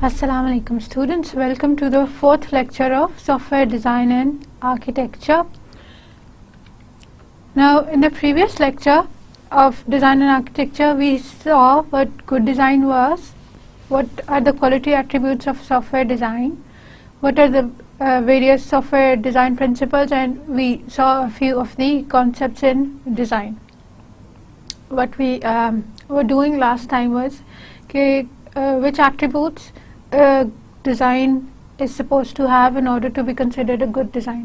Assalamu alaikum students, welcome to the fourth lecture of software design and architecture. Now in the previous lecture of design and architecture we saw what good design was, what are the quality attributes of software design, what are the various software design principles, and we saw a few of the concepts in design. What we were doing last time was which attributes design is supposed to have in order to be considered a good design.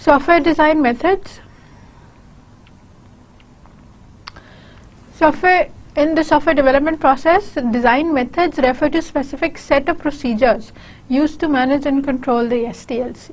Software design methods. In the software development process, design methods refer to specific set of procedures used to manage and control the SDLC.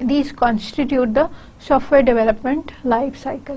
these constitute the software development life cycle.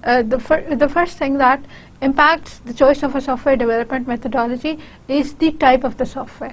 the first thing that impacts the choice of a software development methodology is the type of the software.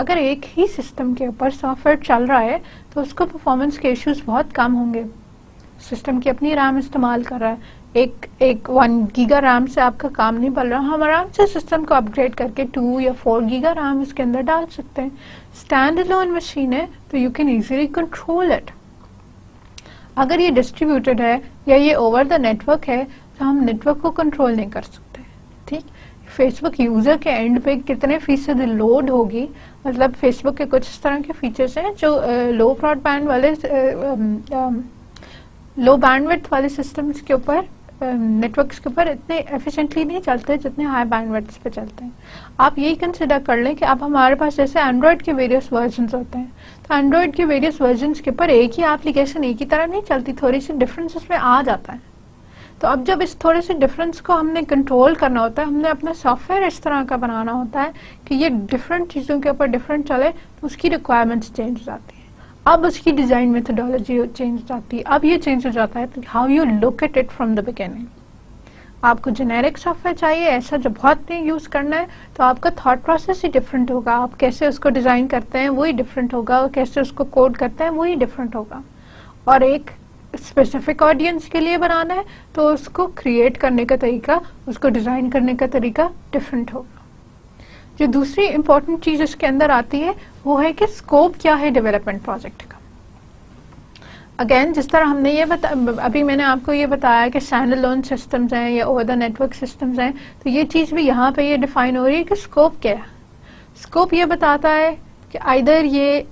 اگر ایک ہی system کے اوپر soft where چل رہا ہے تو اس کو performance کے ایشوز بہت کم ہوں گے. سسٹم کی اپنی ریم استعمال کر رہا ہے, ایک 1 گیگا ریم سے آپ کا کام نہیں بن رہا, ہم آرام سے سسٹم کو اپ گریڈ کر کے 2 یا 4 گیگا ریم اس کے اندر ڈال سکتے ہیں. اسٹینڈ الون مشین ہے تو you can easily control it. اگر یہ ڈسٹریبیوٹیڈ ہے یا یہ اوور دا نیٹورک ہے تو ہم نیٹورک کو کنٹرول نہیں کر سکتے. ٹھیک, فیس بک یوزر کے اینڈ پہ کتنے فیصد لوڈ ہوگی, مطلب فیس بک کے کچھ اس طرح کے فیچرز ہیں جو لو براڈ بینڈ والے لو بینڈ وڈتھ والے سسٹمز کے اوپر نیٹورکس کے اوپر اتنے ایفیشینٹلی نہیں چلتے جتنے ہائی بینڈ وڈتھ پہ چلتے ہیں. آپ یہی کنسیڈر کر لیں کہ اب ہمارے پاس جیسے اینڈرائڈ کے ویریس ورژنس ہوتے ہیں, تو اینڈرائڈ کے ویریس ورژنس کے اوپر ایک ہی ایپلیکیشن ایک ہی طرح نہیں چلتی, تھوڑی سی ڈفرینس اس میں آ جاتا ہے. تو اب جب اس تھوڑے سے ڈفرینس کو ہم نے کنٹرول کرنا ہوتا ہے, ہم نے اپنا سافٹ ویئر اس طرح کا بنانا ہوتا ہے کہ یہ ڈفرینٹ چیزوں کے اوپر ڈفرینٹ چلے, تو اس کی ریکوائرمنٹس چینج ہو جاتی ہیں. اب اس کی ڈیزائن میتھڈالوجی چینج ہو جاتی ہے. اب یہ چینج ہو جاتا ہے how you look at it from the beginning. آپ کو جنیرک سافٹ ویئر چاہیے ایسا جو بہت نہیں یوز کرنا ہے, تو آپ کا تھاٹ پروسیس ہی ڈفرینٹ ہوگا. آپ کیسے اس کو ڈیزائن کرتے ہیں وہی ڈفرینٹ ہوگا, اور کیسے اس کو کوڈ کرتے ہیں وہی ڈفرینٹ ہوگا. اور ایک اسپیسیفک آڈینس کے لیے بنانا ہے تو اس کو کریٹ کرنے کا طریقہ, اس کو ڈیزائن کرنے کا طریقہ ڈفرینٹ ہوگا. جو دوسری امپورٹنٹ چیز اس کے اندر آتی ہے وہ ہے کہ اسکوپ کیا ہے ڈیولپمنٹ پروجیکٹ کا. اگین جس طرح ہم نے یہ ابھی میں نے آپ کو یہ بتایا کہ اسٹینڈ الون سسٹمز ہیں یا اوور دا نیٹورک سسٹمز ہیں, تو یہ چیز بھی یہاں پہ یہ ڈیفائن ہو رہی ہے کہ اسکوپ کیا ہے. اسکوپ یہ بتاتا ہے کہ آئدر یہ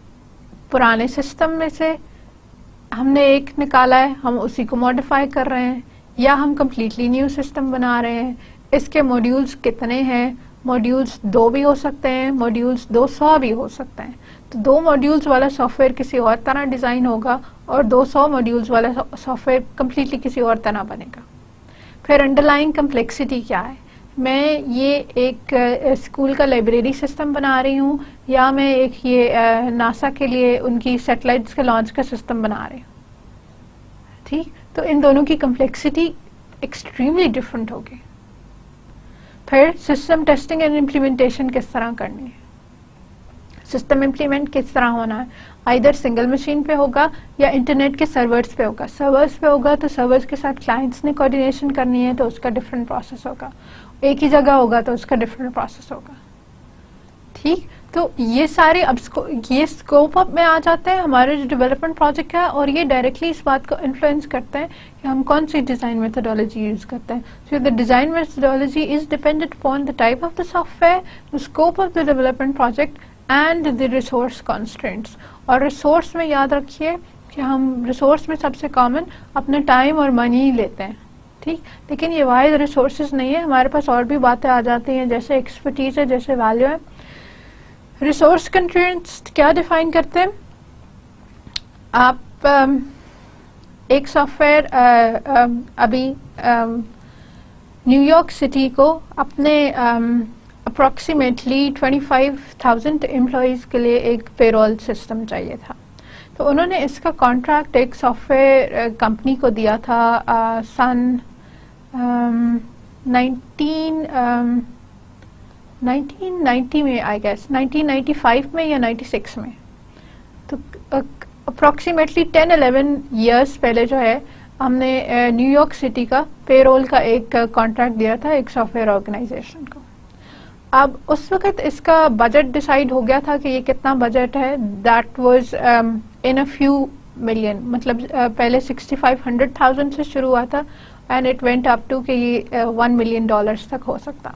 پرانے سسٹم میں سے ہم نے ایک نکالا ہے, ہم اسی کو ماڈیفائی کر رہے ہیں, یا ہم کمپلیٹلی نیو سسٹم بنا رہے ہیں. اس کے موڈیولز کتنے ہیں, موڈیولز 2 بھی ہو سکتے ہیں, موڈیولز 200 بھی ہو سکتے ہیں. تو 2 موڈیولز والا سافٹ ویئر کسی اور طرح ڈیزائن ہوگا اور 200 موڈیولز والا سافٹ ویئر کمپلیٹلی کسی اور طرح بنے گا. پھر انڈر لائن کمپلیکسٹی کیا ہے, میں یہ ایک اسکول کا لائبریری سسٹم بنا رہی ہوں یا میں ایک یہ ناسا کے لیے ان کی سیٹلائٹس کے لانچ کا سسٹم بنا رہی ہوں. ٹھیک, تو ان دونوں کی کمپلیکسٹی ایکسٹریملی ڈفرینٹ ہوگی. پھر سسٹم ٹیسٹنگ اینڈ امپلیمنٹیشن کس طرح کرنی ہے, سسٹم امپلیمنٹ کس طرح ہونا ہے, آئدر سنگل مشین پہ ہوگا یا انٹرنیٹ کے سرورز پہ ہوگا. سرورز پہ ہوگا تو سرورز کے ساتھ کلائنٹس نے کوآرڈینیشن کرنی ہے تو اس کا ڈفرینٹ پروسیس ہوگا. ایک ہی جگہ ہوگا تو اس کا ڈفرینٹ پروسیس ہوگا. ٹھیک, تو یہ سارے اب یہ اسکوپ اپ میں آ جاتے ہیں ہمارے جو ڈیولپمنٹ پروجیکٹ ہے, اور یہ ڈائریکٹلی اس بات کو انفلوئنس کرتے ہیں کہ ہم کون سی ڈیزائن میتھڈالوجی یوز کرتے ہیں. So the design methodology is dependent upon the type of the software, the scope of the development project and the resource constraints. اور ریسورس میں یاد رکھیے کہ ہم ریسورس میں سب سے کامن اپنا ٹائم اور منی ہی لیتے ہیں. ٹھیک, لیکن یہ واحد ریسورسز نہیں ہے, ہمارے پاس اور بھی باتیں آ جاتی ہیں جیسے ایکسپرٹیز ہے, جیسے ویلیو ہے. ریسورس کنسٹرینٹس کیا ڈیفائن کرتے ہیں, آپ ایک سافٹ ویئر ابھی نیو یارک سٹی کو اپنے اپروکسیمیٹلی 25,000 امپلائیز کے لیے ایک پے رول سسٹم چاہیے تھا. تو انہوں نے اس کا کانٹریکٹ ایک سافٹ ویئر کمپنی کو دیا تھا سن 1990 میں, آئی گیس 1995 میں یا 96 میں. تو اپروکسیمیٹلی 10-11 ایئرس پہلے جو ہے ہم نے نیو یارک سٹی کا پے رول کا ایک کانٹریکٹ دیا تھا ایک سافٹ ویئر آرگنائزیشن کو. اب اس وقت اس کا بجٹ ڈیسائیڈ ہو گیا تھا کہ یہ کتنا بجٹ ہے. That was in a few million, مطلب پہلے 65,100,000 سے شروع ہوا تھا and it went up to کہ یہ $1 ملین تک ہو سکتا,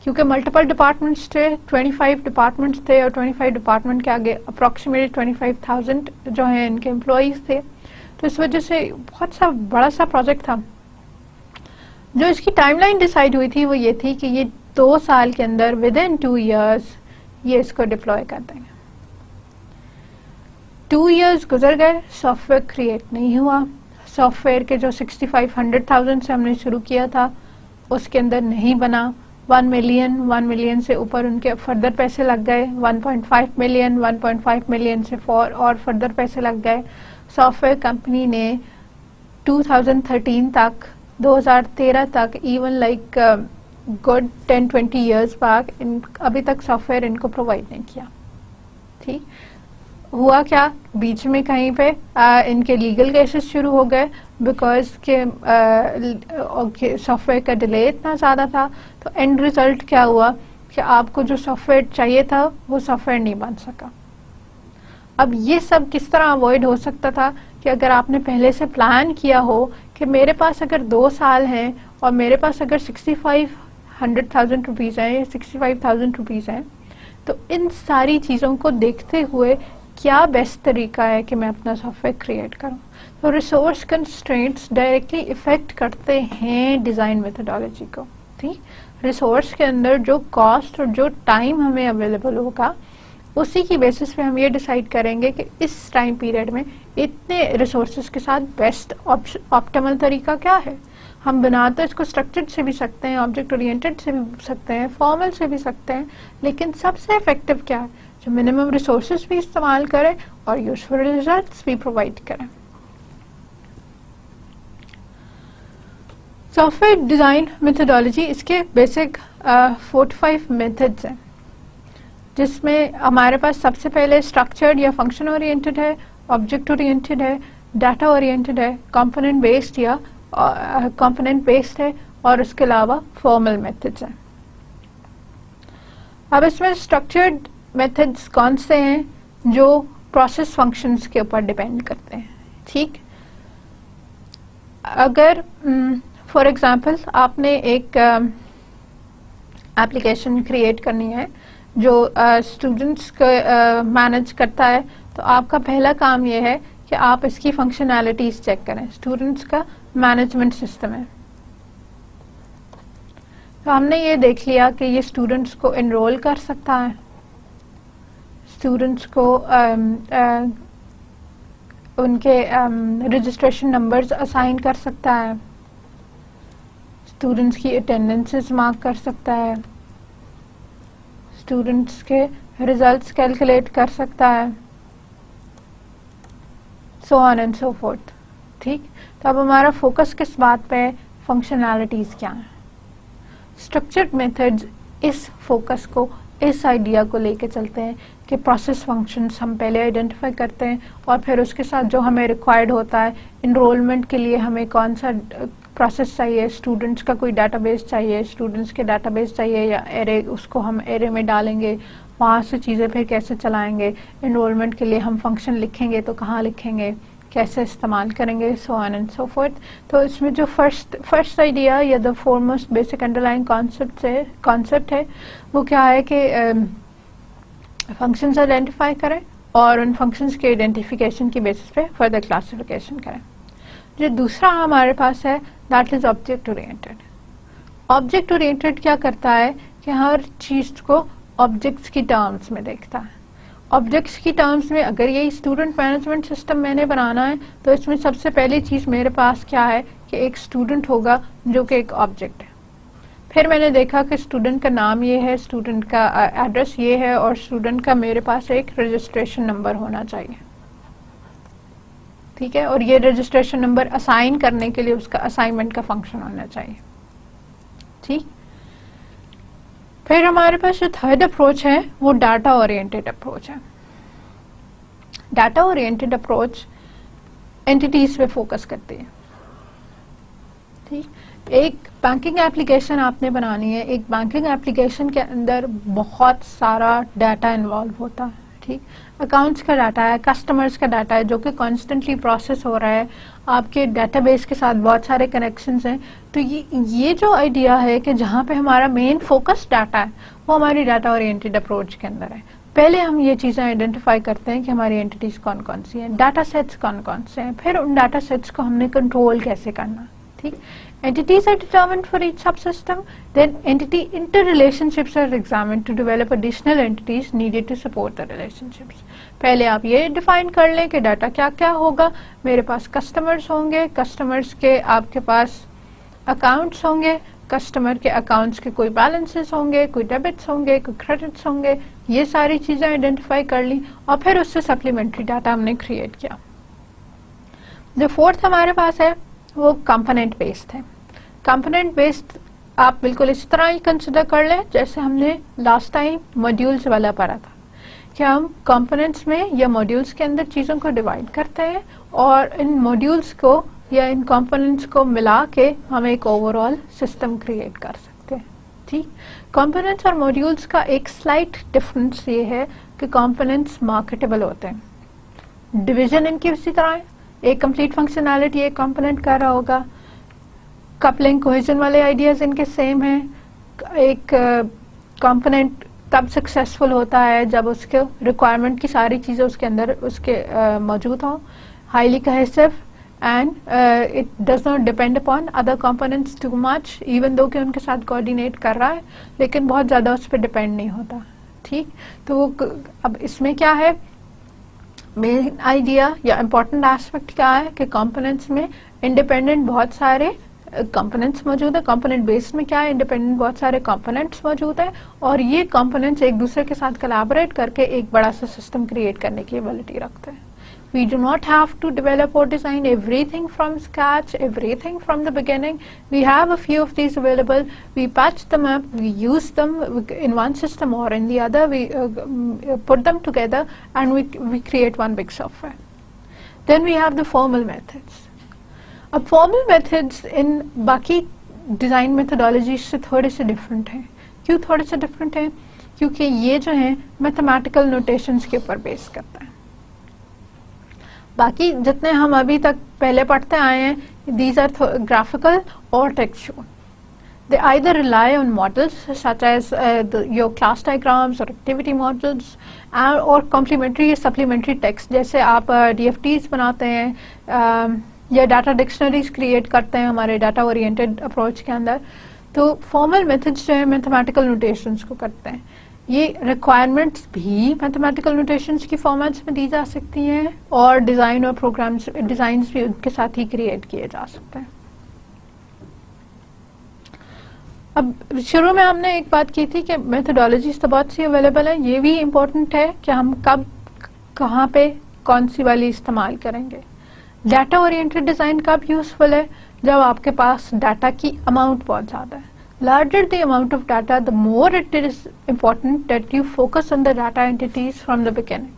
کیونکہ ملٹیپل ڈپارٹمنٹس تھے, 25 ڈپارٹمنٹس تھے, اور 25 ڈپارٹمنٹ کے آگے اپروکسیمیٹلی 25,000 جو ہیں ان کے امپلائیز تھے. تو اس وجہ سے بہت سا بڑا سا پروجیکٹ تھا. جو اس کی ٹائم لائن ڈیسائیڈ ہوئی تھی وہ یہ تھی کہ یہ 2 سال کے اندر ودن 2 ایئرس یہ اس کو ڈپلوائے کر دیں گے. 2 ایئرس گزر گئے, سافٹ ویئر کریٹ نہیں ہوا. سافٹ ویئر کے جو 65,100,000 سے ہم نے شروع کیا تھا اس کے اندر نہیں بنا. 1 ملین سے اوپر ان کے فردر پیسے لگ گئے, 1.5 ملین, 1.5 ملین سے اور فردر پیسے لگ گئے. سافٹ ویئر کمپنی نے 2013 تک 2013 تک ایون لائک گڈ 10-20 ایئرس بعد ابھی تک سافٹ ویئر ان کو پرووائڈ نہیں کیا. ٹھیک. ہوا کیا بیچ میں کہیں پہ ان کے لیگل کیسز شروع ہو گئے بیکاز کہ سافٹ ویئر کا ڈیلے اتنا زیادہ تھا. تو اینڈ ریزلٹ کیا ہوا کہ آپ کو جو سافٹ ویئر چاہیے تھا وہ سافٹ ویئر نہیں بن سکا. اب یہ سب کس طرح اوائڈ ہو سکتا تھا کہ اگر آپ نے پہلے سے پلان کیا ہو کہ میرے پاس اگر 2 سال ہیں اور میرے پاس اگر 65,000 روپیز ہیں یا 65,000 روپیز ہیں, تو ان ساری چیزوں کو دیکھتے ہوئے کیا بیسٹ طریقہ ہے کہ میں اپنا سافٹ ویئر کریٹ کروں. تو ریسورس کنسٹرینٹس ڈائریکٹلی افیکٹ کرتے ہیں ڈیزائن میتھڈالوجی کو. ٹھیک, ریسورس کے اندر جو کاسٹ اور جو ٹائم ہمیں اویلیبل ہوگا اسی کی بیسس پہ ہم یہ ڈیسائیڈ کریں گے کہ اس ٹائم پیریڈ میں اتنے ریسورسز کے ساتھ بیسٹ آپٹیمل طریقہ کیا ہے. ہم بناتے اس کو اسٹرکچرڈ سے بھی سکتے ہیں, آبجیکٹ اورینٹڈ سے بھی سکتے ہیں, فارمل سے بھی سکتے ہیں, لیکن سب سے افیکٹو کیا ہے جو منیمم ریسورسز بھی استعمال کرے اور یوزفل ریزلٹس بھی پرووائڈ کریں. سافٹ ویئر ڈیزائن میتھڈالوجی اس کے بیسک 45 میتھڈز ہیں, جس میں ہمارے پاس سب سے پہلے اسٹرکچرڈ یا فنکشن اورینٹڈ ہے, آبجیکٹ اورینٹڈ ہے, ڈیٹا اورینٹڈ ہے, کمپوننٹ بیسڈ یا کمپوننٹ بیسڈ ہے, اور اس کے علاوہ فارمل میتھڈز ہیں. اب اس میں اسٹرکچرڈ میتھڈز کون سے ہیں جو پروسیس فنکشنز کے اوپر ڈیپینڈ کرتے ہیں. ٹھیک, اگر فار ایگزامپل آپ نے ایک ایپلیکیشن کریٹ کرنی ہے جو اسٹوڈنٹس کو مینج کرتا ہے, تو آپ کا پہلا کام یہ ہے کہ آپ اس کی فنکشنالٹیز چیک کریں. اسٹوڈنٹس کا مینجمنٹ سسٹم ہے, تو ہم نے یہ دیکھ لیا کہ یہ اسٹوڈنٹس کو انرول کر سکتا ہے, اسٹوڈنٹس کو ان کے رجسٹریشن نمبرز اسائن کر سکتا ہے, اسٹوڈنٹس کی اٹینڈنسز مارک کر سکتا ہے, اسٹوڈنٹس کے ریزلٹس کیلکولیٹ کر سکتا ہے, سو آن اینڈ سو فورتھ. ٹھیک, تو اب ہمارا فوکس کس بات پہ ہے, فنکشنالٹیز کیا ہیں. اسٹرکچرڈ میتھڈز اس فوکس کو, اس آئیڈیا کو لے کے چلتے ہیں کہ پروسیس فنکشنز ہم پہلے آئیڈینٹیفائی کرتے ہیں, اور پھر اس کے ساتھ جو ہمیں ریکوائرڈ ہوتا ہے انرولمنٹ کے لیے ہمیں کون سا پروسیس چاہیے, اسٹوڈنٹس کا کوئی ڈاٹا بیس چاہیے, اسٹوڈنٹس کے ڈاٹا بیس چاہیے یا ایرے, اس کو ہم ایرے میں ڈالیں گے, وہاں سے چیزیں پھر کیسے چلائیں گے, انرولمنٹ کے لیے ہم فنکشن لکھیں گے تو کہاں لکھیں گے, کیسے استعمال کریں گے, سو آن اینڈ سو فورتھ. تو اس میں جو فرسٹ آئیڈیا یا the foremost basic underline concept ہے وہ کیا ہے کہ فنکشنز آئیڈینٹیفائی کریں اور ان فنکشنز کے آئیڈینٹیفیکیشن کی بیسس پہ فردر کلاسیفیکیشن کریں. جو دوسرا ہمارے پاس ہے that is object oriented. Object oriented کیا کرتا ہے کہ ہر چیز کو آبجیکٹس کی ٹرمز میں دیکھتا ہے. آبجیکٹس کی ٹرمز میں اگر یہی اسٹوڈنٹ مینجمنٹ سسٹم میں نے بنانا ہے تو اس میں سب سے پہلی چیز میرے پاس کیا ہے کہ ایک اسٹوڈنٹ ہوگا جو کہ ایک آبجیکٹ ہے. پھر میں نے دیکھا کہ اسٹوڈنٹ کا نام یہ ہے, اسٹوڈنٹ کا ایڈریس یہ ہے, اور اسٹوڈنٹ کا میرے پاس ایک رجسٹریشن نمبر ہونا چاہیے. ٹھیک ہے, اور یہ رجسٹریشن نمبر اسائن کرنے کے لیے اس کا اسائنمنٹ کا فنکشن ہونا چاہیے. ٹھیک, پھر ہمارے پاس جو تھرڈ اپروچ ہے وہ ڈاٹا اورینٹڈ اپروچ ہے. ڈاٹا اورینٹڈ اپروچ اینٹیٹیز پہ فوکس کرتی ہے. ٹھیک, ایک بینکنگ ایپلیکیشن آپ نے بنانی ہے, ایک بینکنگ ایپلیکیشن کے اندر بہت سارا ڈاٹا انوالو ہوتا ہے. ٹھیک, اکاؤنٹس کا ڈاٹا ہے, کسٹمرز کا ڈاٹا ہے جو کہ کانسٹنٹلی پروسیس ہو رہا ہے, آپ کے ڈاٹا بیس کے ساتھ بہت سارے کنیکشنز ہیں. تو یہ جو آئیڈیا ہے کہ جہاں پہ ہمارا مین فوکس ڈاٹا ہے وہ ہماری ڈاٹا اورینٹڈ اپروچ کے اندر ہے. پہلے ہم یہ چیزیں آئیڈینٹیفائی کرتے ہیں کہ ہماری اینٹیٹیز کون کون سی ہیں, ڈاٹا سیٹس کون کون سے ہیں, پھر ان ڈاٹا سیٹس کو ہم نے کنٹرول کیسے کرنا. ٹھیک, entities are determined for each subsystem, then entity interrelationships are examined to develop additional entities needed to support the relationships. پہلے آپ یہ ڈیفائن کر لیں کہ ڈاٹا کیا کیا ہوگا. میرے پاس کسٹمرز ہوں گے, کسٹمرز کے آپ کے پاس اکاؤنٹس ہوں گے, کسٹمر کے اکاؤنٹس کے کوئی بیلنسز ہوں گے, کوئی ڈیبٹس ہوں گے, کوئی کریڈٹس ہوں گے. یہ ساری چیزیں آئیڈینٹیفائی کر لی اور پھر اس سے سپلیمنٹری ڈاٹا ہم نے کریٹ کیا. جو فورتھ ہمارے پاس ہے وہ کمپوننٹ بیسڈ ہے. کمپوننٹ بیسڈ آپ بالکل اس طرح ہی کنسیڈر کر لیں جیسے ہم نے لاسٹ ٹائم ماڈیولز والا پڑھا تھا کہ ہم کمپوننٹس میں یا ماڈیولس کے اندر چیزوں کو ڈیوائڈ کرتے ہیں اور ان ماڈیولس کو یا ان کمپوننٹس کو ملا کے ہم ایک اوور آل سسٹم کریٹ کر سکتے ہیں. ٹھیک, کمپوننٹس اور ماڈیولس کا ایک سلائٹ ڈفرنس یہ ہے کہ کمپوننٹس مارکیٹیبل ہوتے ہیں, ڈویژن ان کی اسی طرح ہے, ایک کمپلیٹ فنکشنالٹی ایک کمپوننٹ کر رہا ہوگا, کپلنگ کوہیژن والے آئیڈیاز ان کے سیم ہیں. ایک کمپوننٹ تب سکسیسفل ہوتا ہے جب اس کے ریکوائرمنٹ کی ساری چیزیں اس کے اندر اس کے موجود ہوں, highly cohesive and it does not depend upon other components too much, even though کہ ان کے ساتھ کوآرڈینیٹ کر رہا ہے لیکن بہت زیادہ اس پہ ڈیپینڈ نہیں ہوتا. ٹھیک, تو اب اس میں کیا ہے مین آئیڈیا یا امپورٹنٹ ایسپیکٹ کیا ہے کہ کمپوننٹس میں انڈیپینڈنٹ بہت سارے کمپوننٹس موجود ہیں, کمپوننٹ بیس میں کیا ہے انڈیپینڈنٹ بہت سارے کمپوننٹس موجود ہیں اور یہ کمپوننٹس ایک دوسرے کے ساتھ کلیبوریٹ کر کے ایک بڑا سا سسٹم کریٹ کرنے کی ایبلٹی رکھتے ہیں. We do not have to develop or design everything from scratch, everything from the beginning. We have a few of these available. We patch them up, we use them in one system or in the other. We put them together and we create one big software. Then we have the formal methods. اب formal methods in باقی design methodologies سے تھوڑے سے different ہیں. کیوں تھوڑے سے different ہیں؟ کیونکہ یہ جو ہیں mathematical notations کے اوپر بیس کرتا ہے. باقی جتنے ہم ابھی تک پہلے پڑھتے آئے ہیں these are graphical or textual. They either rely on models such as your class diagrams or activity models or complementary یا supplementary text, جیسے آپ DFTs بناتے ہیں یا ڈاٹا ڈکشنریز کریٹ کرتے ہیں ہمارے ڈاٹا اورینٹیڈ اپروچ کے اندر. تو فارمل میتھڈس جو ہیں میتھمیٹیکل نوٹیشنس کو کرتے ہیں. یہ ریکوائرمنٹس بھی میتھمیٹیکل نوٹیشنس کی فارمیٹس میں دی جا سکتی ہیں اور ڈیزائن اور پروگرامس ڈیزائنس بھی ان کے ساتھ ہی کریٹ کیے جا سکتے ہیں. اب شروع میں ہم نے ایک بات کی تھی کہ میتھڈالوجیز تو بہت سی اویلیبل ہیں. یہ بھی امپورٹنٹ ہے کہ ہم کب کہاں پہ کون سی والی استعمال کریں گے. ڈیٹا اورینٹیڈ ڈیزائن کب یوزفل ہے؟ جب آپ کے پاس ڈاٹا کی اماؤنٹ بہت زیادہ ہے. Larger the amount of data, the more it is important that you focus on the data entities from the beginning.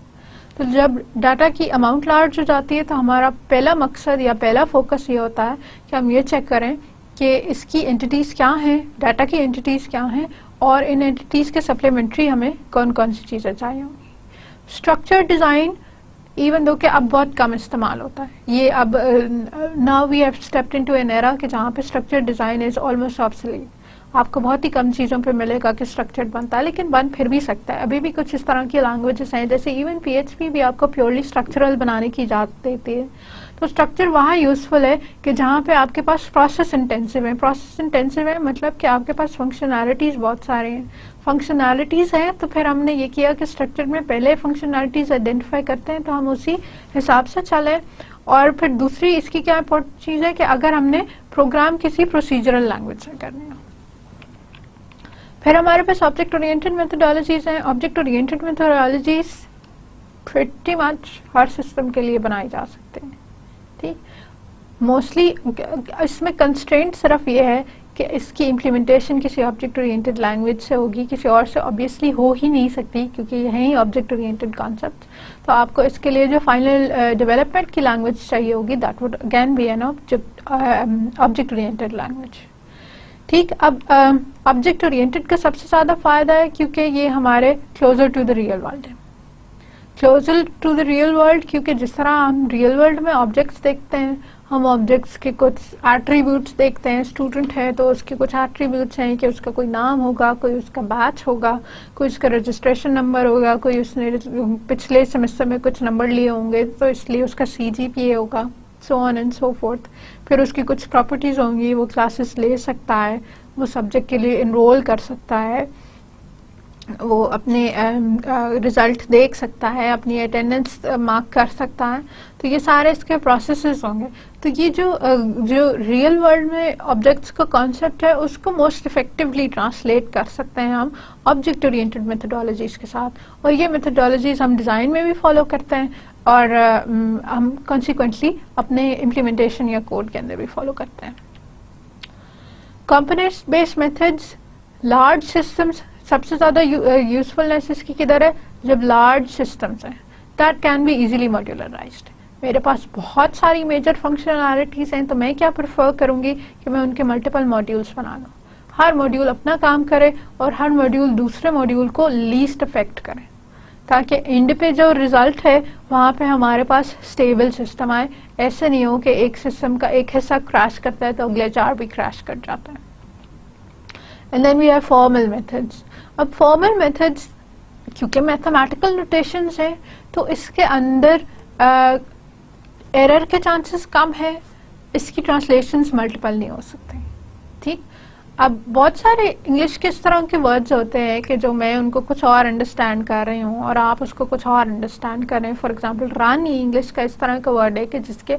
تو جب ڈاٹا کی اماؤنٹ لارج ہو جاتی ہے تو ہمارا پہلا مقصد یا پہلا فوکس یہ ہوتا ہے کہ ہم یہ چیک کریں کہ اس کی انٹیٹیز کیا ہیں, ڈاٹا کی انٹیٹیز کیا ہیں اور ان انٹیٹیز کے سپلیمنٹری ہمیں کون کون سی چیزیں چاہیے ہوں گی. اسٹرکچر ڈیزائن ایون دو کہ اب بہت کم استعمال ہوتا ہے. یہ اب now we have stepped into an era کہ جہاں پہ structure design is almost obsolete. آپ کو بہت ہی کم چیزوں پہ ملے گا کہ اسٹرکچرڈ بنتا ہے, لیکن بن پھر بھی سکتا ہے. ابھی بھی کچھ اس طرح کی لینگویجز ہیں جیسے ایون PHP بھی آپ کو پیورلی اسٹرکچرل بنانے کی اجازت دیتی ہے. تو اسٹرکچر وہاں یوزفل ہے کہ جہاں پہ آپ کے پاس پروسیس انٹینسو ہے. پروسیس انٹینسو ہے مطلب کہ آپ کے پاس فنکشنالٹیز بہت سارے ہیں. فنکشنالٹیز ہیں تو پھر ہم نے یہ کیا کہ اسٹرکچر میں پہلے فنکشنالٹیز آئیڈینٹیفائی کرتے ہیں تو ہم اسی حساب سے چلیں. اور پھر دوسری اس کی کیا امپورٹنٹ چیز ہے کہ اگر ہم نے پروگرام کسی پروسیجرل لینگویج سے کرنے ہو. پھر ہمارے پاس آبجیکٹ اورینٹیڈ میتھڈالوجیز ہیں. Object oriented methodologies pretty much ہر سسٹم کے لیے بنائی جا سکتے ہیں. ٹھیک, موسٹلی اس میں کنسٹرینٹ صرف یہ ہے کہ اس کی امپلیمنٹیشن کسی آبجیکٹ اورینٹیڈ لینگویج سے ہوگی, کسی اور سے آبویسلی ہو ہی نہیں سکتی کیونکہ یہ ہیں ہی آبجیکٹ اورینٹیڈ کانسیپٹ. تو آپ کو اس کے لیے جو فائنل ڈیولپمنٹ کی لینگویج چاہیے ہوگی that would again be an object oriented language. ٹھیک, اب آبجیکٹ اورینٹیڈ کا سب سے زیادہ فائدہ ہے کیونکہ یہ ہمارے closer to the real world ہے. Closer to the real world کیونکہ جس طرح ہم ریئل ورلڈ میں آبجیکٹس دیکھتے ہیں, ہم آبجیکٹس کے کچھ ایٹریبیوٹس دیکھتے ہیں. اسٹوڈنٹ ہے تو اس کے کچھ ایٹریبیوٹس ہیں کہ اس کا کوئی نام ہوگا, کوئی اس کا بیچ ہوگا, کوئی اس کا رجسٹریشن نمبر ہوگا, کوئی اس نے پچھلے سیمسٹر میں کچھ نمبر لیے ہوں گے تو اس لیے اس کا CGPA ہوگا, so on and so forth. پھر اس کی کچھ پراپرٹیز ہوں گی, وہ کلاسز لے سکتا ہے, وہ سبجیکٹ کے لیے انرول کر سکتا ہے, وہ اپنے رزلٹ دیکھ سکتا ہے, اپنی اٹینڈنس مارک کر سکتا ہے. تو یہ سارے اس کے پروسیسز ہوں گے. تو یہ جو ریئل ورلڈ میں آبجیکٹس کا کانسیپٹ ہے اس کو موسٹ افیکٹولی ٹرانسلیٹ کر سکتے ہیں ہم آبجیکٹ اورینٹیڈ میتھڈالوجیز کے ساتھ. اور یہ میتھڈالوجیز ہم ڈیزائن میں بھی فالو کرتے ہیں اور ہم کانسیکوینٹلی اپنے امپلیمنٹیشن یا کوڈ کے اندر بھی فالو کرتے ہیں. Components based methods, large systems, سب سے زیادہ یوزفلنس اس کی کدھر ہے؟ جب لارج سسٹمس ہیں that can be easily modularized. میرے پاس بہت ساری میجر فنکشنالٹیز ہیں تو میں کیا پریفر کروں گی کہ میں ان کے ملٹیپل ماڈیولس بنا لوں, ہر ماڈیول اپنا کام کرے اور ہر ماڈیول دوسرے ماڈیول کو لیسٹ افیکٹ کرے, تاکہ اینڈ پہ جو ریزلٹ ہے وہاں پہ ہمارے پاس اسٹیبل سسٹم آئے. ایسے نہیں ہو کہ ایک سسٹم کا ایک حصہ کریش کرتا ہے تو اگلے 4 بھی کریش کر جاتا ہے. And then we have formal methods. اب فارمل میتھڈس کیونکہ میتھمیٹیکل نوٹیشنز ہیں تو اس کے اندر ایرر کے چانسز کم ہے, اس کی ٹرانسلیشنز ملٹیپل نہیں ہو سکتے. ٹھیک, اب بہت سارے انگلش کے اس طرح کے ورڈز ہوتے ہیں کہ جو میں ان کو کچھ اور انڈرسٹینڈ کر رہی ہوں اور آپ اس کو کچھ اور انڈرسٹینڈ کر رہے ہیں. فار ایگزامپل رن انگلش کا اس طرح کا ورڈ ہے کہ جس کے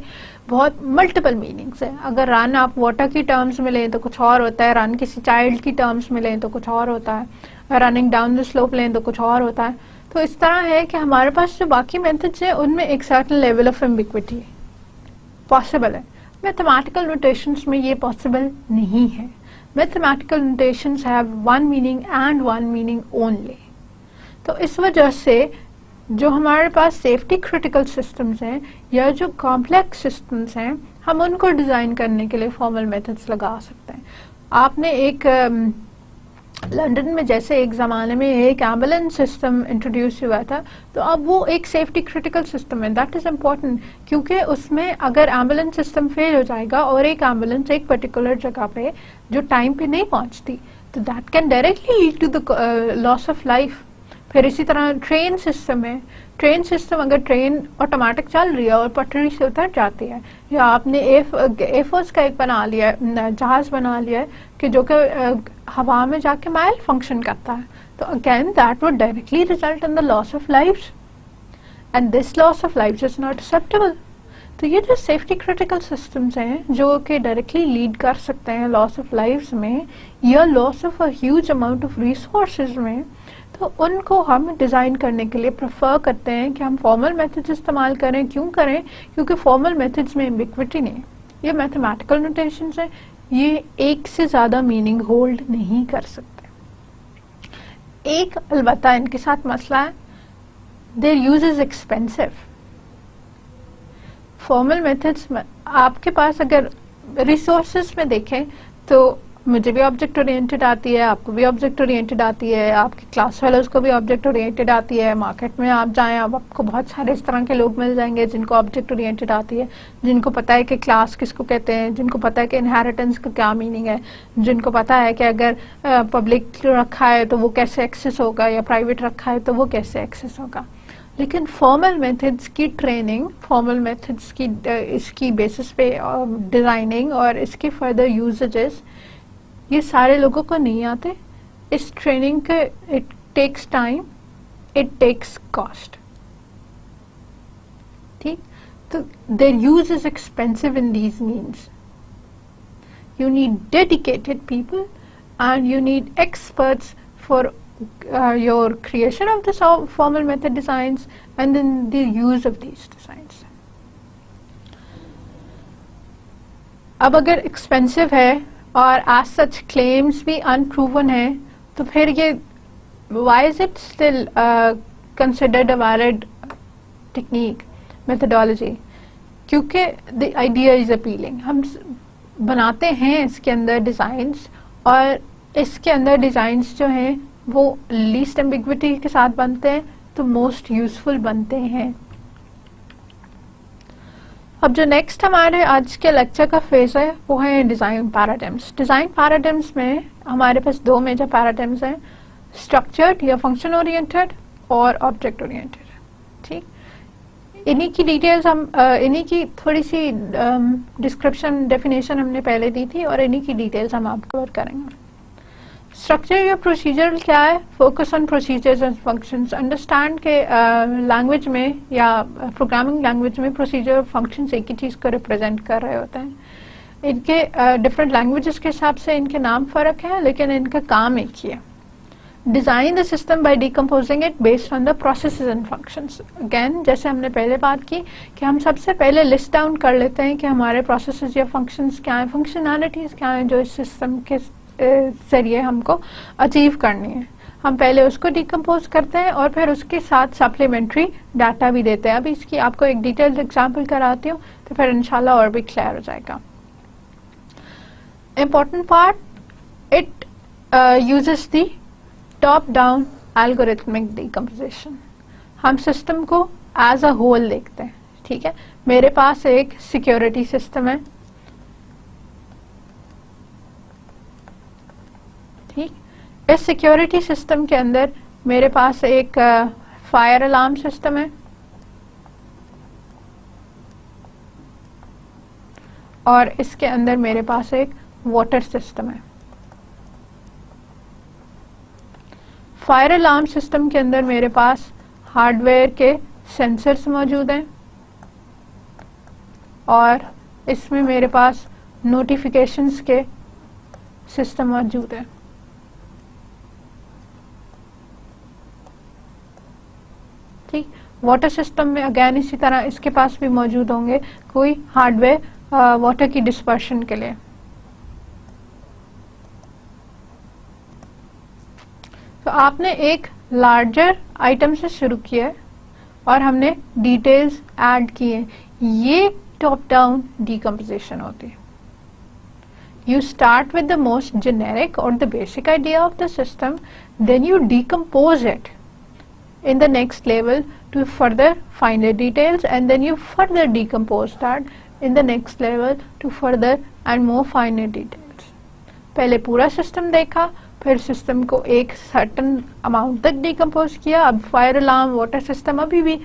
بہت ملٹیپل میننگس ہیں. اگر رن آپ واٹر کی ٹرمز میں لیں تو کچھ اور ہوتا ہے, رن کسی چائلڈ کی ٹرمز میں لیں تو کچھ اور ہوتا ہے, رننگ ڈاؤن دا سلوپ لیں تو کچھ اور ہوتا ہے. تو اس طرح ہے کہ ہمارے پاس جو باقی میتھڈس ہیں ان میں ایک certain level of ambiguity possible ہے. میتھمیٹیکل نوٹیشنز میں یہ پاسبل نہیں ہے. Mathematical notations have one meaning and one meaning only. تو اس وجہ سے جو ہمارے پاس سیفٹی کریٹیکل سسٹمز ہیں یا جو کمپلیکس سسٹمز ہیں ہم ان کو ڈیزائن کرنے کے لیے فارمل میتھڈس لگا سکتے ہیں. آپ نے ایک لنڈن میں جیسے ایک زمانے میں ایک ایمبولینس سسٹم انٹروڈیوس ہوا تھا تو اب وہ ایک سیفٹی کریٹیکل سسٹم ہے. دیٹ از امپورٹنٹ کیونکہ اس میں اگر ایمبولینس سسٹم فیل ہو جائے گا اور ایک ایمبولینس ایک پرٹیکولر جگہ پہ جو ٹائم پہ نہیں پہنچتی تو that can directly lead to the loss of life. پھر اسی طرح ٹرین سسٹم ہے. ٹرین سسٹم اگر ٹرین آٹومیٹک چل رہی ہے اور پٹری سے اتر جاتی ہے یا آپ نے ایئر فورس کا ایک بنا لیا ہے, جہاز بنا لیا ہے کہ جو کہ ہوا میں جا کے مائل فنکشن کرتا ہے, تو again that would directly result in the loss of lifes and this loss of lifes is not acceptable. تو یہ جو سیفٹی کریٹیکل سسٹمز ہیں جو کہ ڈائریکٹلی لیڈ کر سکتے ہیں لاس آف لائفس میں یا loss of a huge amount of resources میں, تو ان کو ہم ڈیزائن کرنے کے لیے پریفر کرتے ہیں کہ ہم فارمل میتھڈز استعمال کریں. کیوں کریں؟ کیونکہ فارمل میتھڈز میں ایمبیگوٹی نہیں, یہ میتھمیٹیکل نوٹیشنز ہیں, یہ ایک سے زیادہ میننگ ہولڈ نہیں کر سکتے. ایک البتہ ان کے ساتھ مسئلہ ہے, their use is expensive. Formal methods میں آپ کے پاس اگر ریسورسز میں دیکھیں تو مجھے بھی آبجیکٹ اورینٹڈ آتی ہے, آپ کو بھی آبجیکٹ اورینٹڈ آتی ہے, آپ کی کلاس فیلوز کو بھی آبجیکٹ اورینٹڈ آتی ہے. مارکیٹ میں آپ جائیں آپ کو بہت سارے اس طرح کے لوگ مل جائیں گے جن کو آبجیکٹ اورینٹڈ آتی ہے, جن کو پتہ ہے کہ کلاس کس کو کہتے ہیں, جن کو پتہ ہے کہ انہیریٹنس کا کیا میننگ ہے, جن کو پتہ ہے کہ اگر پبلک رکھا ہے تو وہ کیسے ایکسیس ہوگا یا پرائیویٹ رکھا ہے تو وہ کیسے ایکسیس ہوگا. لیکن فارمل میتھڈس کی ٹریننگ, فارمل میتھڈس کی اس کی بیسس پہ ڈیزائننگ اور اس کے فردر یوزیجز یہ سارے لوگوں کو نہیں آتے. اس ٹریننگ کے it takes time, it takes cost. ٹھیک, تو their use is expensive in these means. You need dedicated people and you need experts for your creation of the formal method designs and then the use of these designs. اب اگر expensive ہے اور as such claims بھی unproven ہے تو پھر یہ why is it still considered a valid technique, methodology? کیونکہ the idea is appealing. ہم بناتے ہیں اس کے اندر ڈیزائنس اور اس کے اندر ڈیزائنس جو ہیں وہ لیسٹ ایمبیگوٹی کے ساتھ بنتے ہیں تو موسٹ یوزفل بنتے ہیں. اب جو نیکسٹ ہمارے آج کے لیکچر کا فیز ہے وہ ہے ڈیزائن پیراڈائمس. ڈیزائن پیراڈائمس میں ہمارے پاس 2 میجر پیراڈائمس ہیں, اسٹرکچرڈ یا فنکشن اورینٹڈ اور آبجیکٹ اورینٹڈ. ٹھیک, انہی کی ڈیٹیلز ہم انہی کی تھوڑی سی ڈسکرپشن ڈیفینیشن ہم نے پہلے دی تھی اور انہی کی ڈیٹیلز ہم آپ کور کریں گے. اسٹرکچر یا پروسیجر کیا ہے؟ Focus on procedures and functions. Understand کہ لینگویج میں یا پروگرامنگ لینگویج میں پروسیجر اور فنکشنز ایک ہی چیز کو ریپرزینٹ کر رہے ہوتے ہیں. ان کے ڈفرینٹ لینگویجز کے حساب سے ان کے نام فرق ہے لیکن ان کا کام ایک ہی ہے. Design the system by decomposing it based on the processes and functions. Again جیسے ہم نے پہلے بات کی کہ ہم سب سے پہلے لسٹ ڈاؤن کر لیتے ہیں کہ ہمارے پروسیسز یا فنکشنز کیا ہیں, فنکشنالٹیز کیا ہیں جو اس سسٹم کے ذریعے ہم کو اچیو کرنی ہے. ہم پہلے اس کو ڈیکمپوز کرتے ہیں اور پھر اس کے ساتھ سپلیمنٹری ڈاٹا بھی دیتے ہیں. ابھی اس کی آپ کو ایک ڈیٹیلڈ ایگزامپل کراتی ہوں تو پھر انشاءاللہ اور بھی کلیئر ہو جائے گا. Important part, it uses the top down algorithmic decomposition. ہم سسٹم کو ایز اے ہول دیکھتے ہیں. ٹھیک ہے, میرے پاس ایک سیکورٹی سسٹم ہے. ٹھیک, اس سیکورٹی سسٹم کے اندر میرے پاس ایک فائر الارم سسٹم ہے اور اس کے اندر میرے پاس ایک واٹر سسٹم ہے. فائر الارم سسٹم کے اندر میرے پاس ہارڈ ویئر کے سینسرز موجود ہیں اور اس میں میرے پاس نوٹیفیکیشنز کے سسٹم موجود ہیں. ٹھیک, واٹر سسٹم میں اگین اسی طرح اس کے پاس بھی موجود ہوں گے کوئی ہارڈ ویئر واٹر کی ڈسپرشن کے لیے. تو آپ نے ایک لارجر آئٹم سے شروع کیا اور ہم نے ڈیٹیلز ایڈ کیے. یہ ٹاپ ڈاؤن ڈیکمپوزیشن ہوتی ہے. You start with the most generic or the basic idea of the system, then you decompose it in the next level to further finer details, and then you further decompose that in the next level to further and more finer details. پہلے پورا system دیکھا, پھر system کو ایک certain amount تک decompose کیا. اب fire alarm water system ابھی بھی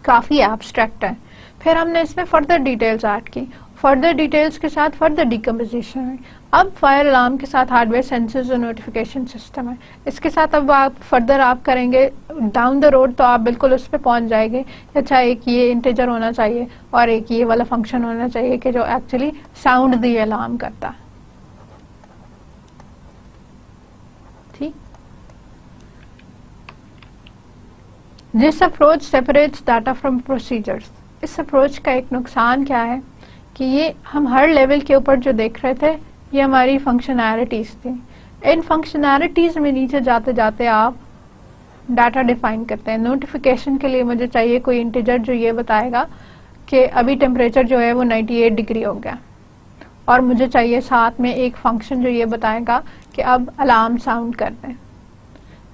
کافی ایبسٹریکٹ ہے. پھر ہم نے اس میں فردر ڈیٹیلز ایڈ کی, فردر ڈیٹیلز کے ساتھ فردر ڈیکمپوزیشن ہوئی. اب فائر الارم کے ساتھ ہارڈ ویئر سینسرز اور نوٹیفیکیشن سسٹم ہے. اس کے ساتھ اب آپ فردر آپ کریں گے ڈاؤن دا روڈ تو آپ بالکل اس پہ پہنچ جائے گے. اچھا, ایک یہ انٹیجر ہونا چاہیے اور ایک یہ والا فنکشن ہونا چاہیے کہ جو ایکچولی ساؤنڈ دی الارم کرتا. This approach separates data from procedures. اس اپروچ کا ایک نقصان کیا ہے کہ یہ ہم ہر لیول کے اوپر جو دیکھ رہے تھے یہ ہماری فنکشنالٹیز تھی. ان فنکشنالٹیز میں نیچے جاتے جاتے آپ ڈاٹا ڈیفائن کرتے ہیں. نوٹیفیکیشن کے لیے مجھے چاہیے کوئی انٹیجر جو یہ بتائے گا کہ ابھی ٹیمپریچر جو ہے وہ 98 ڈگری ہو گیا, اور مجھے چاہیے ساتھ میں ایک فنکشن جو یہ بتائے گا کہ اب الارم ساؤنڈ کر دیں.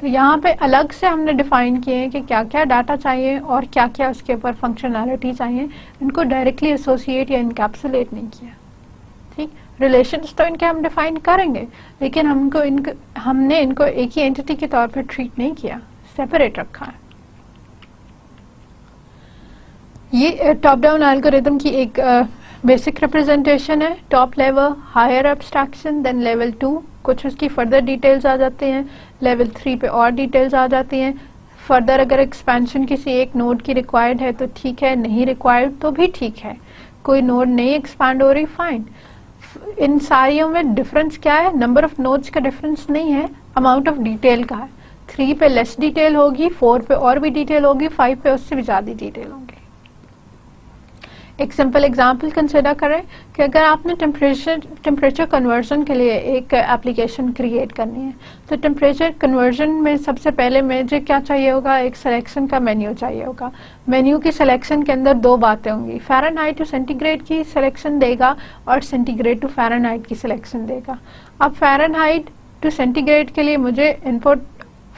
تو یہاں پہ الگ سے ہم نے ڈیفائن کیے ہیں کہ کیا کیا ڈاٹا چاہیے اور کیا کیا اس کے اوپر فنکشنالٹی چاہیے. ان کو ڈائریکٹلی ایسوسیٹ یا انکیپسولیٹ نہیں کیا. ٹھیک, ریلیشنز تو ان کے ہم ڈیفائن کریں گے لیکن ہم نے ان کو ایک ہی اینٹی کے طور پہ ٹریٹ نہیں کیا, سیپریٹ رکھا ہے. یہ ٹاپ ڈاؤن الگوریتم کی ایک بیسک ریپرزینٹیشن ہے. ٹاپ لیول ہائر ایبسٹریکشن, دین لیول 2 کچھ اس کی فردر ڈیٹیلز آ جاتے ہیں, لیول 3 پہ اور ڈیٹیلز آ جاتی ہیں. فردر اگر ایکسپینشن کسی ایک نوڈ کی ریکوائرڈ ہے تو ٹھیک ہے, نہیں ریکوائرڈ تو بھی ٹھیک ہے. کوئی نوڈ نہیں ایکسپینڈ ہو رہی, فائن. ان ساریوں میں ڈفرنس کیا ہے؟ نمبر آف نوڈز کا ڈفرنس نہیں ہے, اماؤنٹ آف ڈیٹیل کا ہے. 3 پہ لیس ڈیٹیل ہوگی, 4 پہ اور بھی ڈیٹیل ہوگی, 5 پہ اس سے بھی زیادہ ڈیٹیل ہوگی. ایک سمپل ایگزامپل کنسیڈر کریں کہ اگر آپ نے ٹیمپریچر کنورژن کے لیے ایک ایپلیکیشن کریٹ کرنی ہے تو ٹیمپریچر کنورژن میں سب سے پہلے مجھے کیا چاہیے ہوگا؟ ایک سلیکشن کا مینیو چاہیے ہوگا. مینیو کی سلیکشن کے اندر 2 باتیں ہوں گی, Fahrenheit to centigrade کی سلیکشن دے گا اور centigrade to Fahrenheit کی سلیکشن دے گا. اب Fahrenheit to centigrade کے لیے مجھے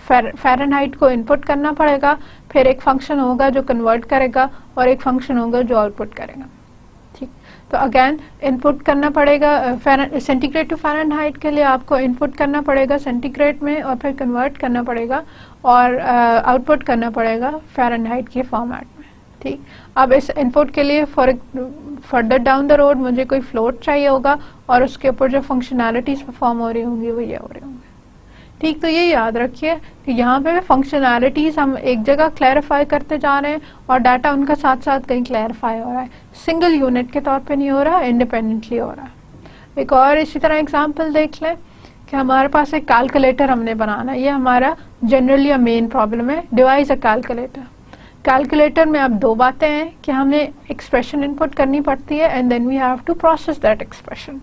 فارن ہائٹ کو انپٹ کرنا پڑے گا, پھر ایک فنکشن ہوگا جو کنورٹ کرے گا اور ایک فنکشن ہوگا جو آؤٹ پٹ کرے گا. ٹھیک, تو اگین انپٹ کرنا پڑے گا centigrade to Fahrenheit کے لیے آپ کو انپٹ کرنا پڑے گا سینٹی گریڈ میں, اور پھر کنورٹ کرنا پڑے گا اور آؤٹ پٹ کرنا پڑے گا فارن ہائٹ کے فارمیٹ میں. ٹھیک, اب اس انپٹ کے لیے فردر ڈاؤن دا روڈ مجھے کوئی فلوٹ چاہیے ہوگا اور اس کے اوپر جو فنکشنالٹیز پرفارم ہو رہی ہوں گی وہ یہ ہو رہی ہوں گی. ٹھیک, تو یہ یاد رکھیے کہ یہاں پہ فنکشنالٹیز ہم ایک جگہ کلیریفائی کرتے جا رہے ہیں اور ڈاٹا ان کا ساتھ ساتھ کہیں کلیریفائی ہو رہا ہے, سنگل یونٹ کے طور پہ نہیں ہو رہا, انڈیپینڈنٹلی ہو رہا ہے. ایک اور اسی طرح اگزامپل دیکھ لیں کہ ہمارے پاس ایک کیلکولیٹر ہم نے بنانا ہے. یہ ہمارا جنرلی مین پرابلم ہے, ڈیوائز اے کیلکولیٹر. کیلکولیٹر میں اب 2 باتیں ہیں کہ ہمیں ایکسپریشن انپٹ کرنی پڑتی ہے and then we have to process that expression.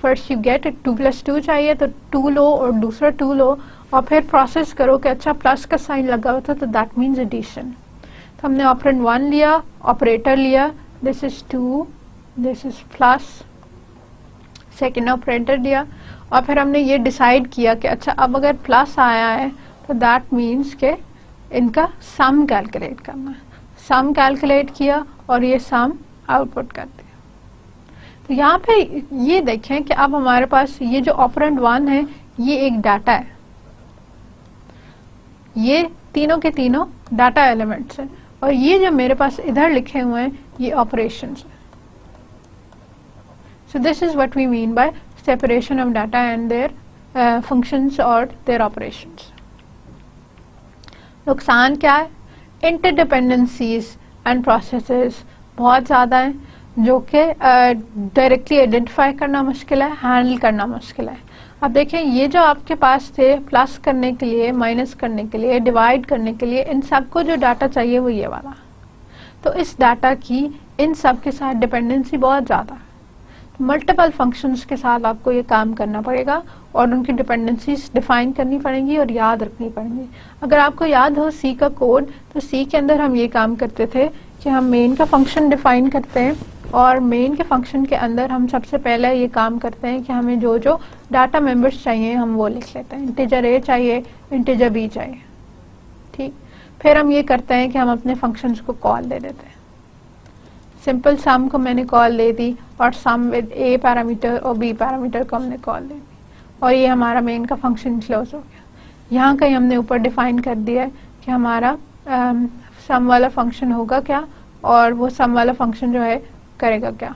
First you get 2 + 2 چاہیے تو 2 لو اور دوسرا 2 لو, اور پھر پروسیس کرو کہ اچھا پلس کا سائن لگا ہوا تھا تو دیٹ مینز ایڈیشن. تو ہم نے آپرینڈ 1 لیا, آپریٹر لیا, دس از 2, دس از پلس, سیکنڈ آپریٹر لیا, اور پھر ہم نے یہ ڈیسائیڈ کیا کہ اچھا اب اگر پلس آیا ہے تو دیٹ مینس کہ ان کا سم کیلکولیٹ کرنا ہے. سم کیلکولیٹ کیا اور یہ سم آؤٹ پٹ کر دیا. تو یہاں پہ یہ دیکھیں کہ اب ہمارے پاس یہ جو آپرینڈ 1 ہے یہ ایک ڈاٹا ہے, یہ تینوں کے تینوں ڈاٹا ایلیمنٹس ہیں, اور یہ جو میرے پاس ادھر لکھے ہوئے ہیں یہ آپریشنس ہیں. So this is what we mean by separation of data and their functions or their operations. نقصان کیا ہے؟ انٹرڈیپینڈنسیز اینڈ پروسیسز بہت زیادہ ہیں جو کہ ڈائریکٹلی آئیڈینٹیفائی کرنا مشکل ہے, ہینڈل کرنا مشکل ہے. اب دیکھیں یہ جو آپ کے پاس تھے پلس کرنے کے لیے, مائنس کرنے کے لیے, ڈیوائڈ کرنے کے لیے, ان سب کو جو ڈاٹا چاہیے وہ یہ والا. تو اس ڈاٹا کی ان سب کے ساتھ ڈپینڈنسی بہت زیادہ ہے. ملٹیپل فنکشنز کے ساتھ آپ کو یہ کام کرنا پڑے گا اور ان کی ڈپینڈنسیز ڈیفائن کرنی پڑیں گی اور یاد رکھنی پڑیں گی. اگر آپ کو یاد ہو سی کا کوڈ, تو سی کے اندر ہم یہ کام کرتے تھے کہ ہم مین کا فنکشن ڈیفائن کرتے ہیں, اور مین کے فنکشن کے اندر ہم سب سے پہلے یہ کام کرتے ہیں کہ ہمیں جو جو ڈاٹا ممبرس چاہیے ہم وہ لکھ لیتے ہیں. انٹیجر اے چاہیے, انٹیجر بی چاہیے, ٹھیک. پھر ہم یہ کرتے ہیں کہ ہم اپنے فنکشنز کو کال دے دیتے ہیں. سمپل سم کو میں نے کال دے دی, اور سم ود اے پیرامیٹر اور بی پیرامیٹر کو ہم نے کال دے دی, اور یہ ہمارا مین کا فنکشن کلوز ہو گیا. یہاں کہیں ہم نے اوپر ڈیفائن کر دیا ہے کہ ہمارا سم والا فنکشن ہوگا کیا, اور وہ سم والا فنکشن جو ہے کرے گا کیا.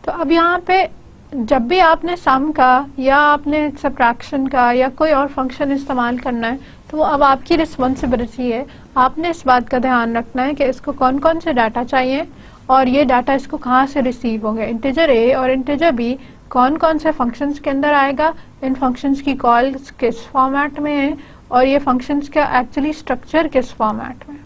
تو اب یہاں پہ جب بھی آپ نے سم کا یا آپ نے سبٹریکشن کا یا کوئی اور فنکشن استعمال کرنا ہے تو وہ اب آپ کی رسپانسبلٹی ہے. آپ نے اس بات کا دھیان رکھنا ہے کہ اس کو کون کون سے ڈاٹا چاہیے اور یہ ڈاٹا اس کو کہاں سے ریسیو ہوں گے. انٹیجر اے اور انٹیجر بی کون کون سے فنکشنز کے اندر آئے گا, ان فنکشنز کی کال کس فارمیٹ میں ہے, اور یہ فنکشنز کا ایکچولی اسٹرکچر کس فارمیٹ میں.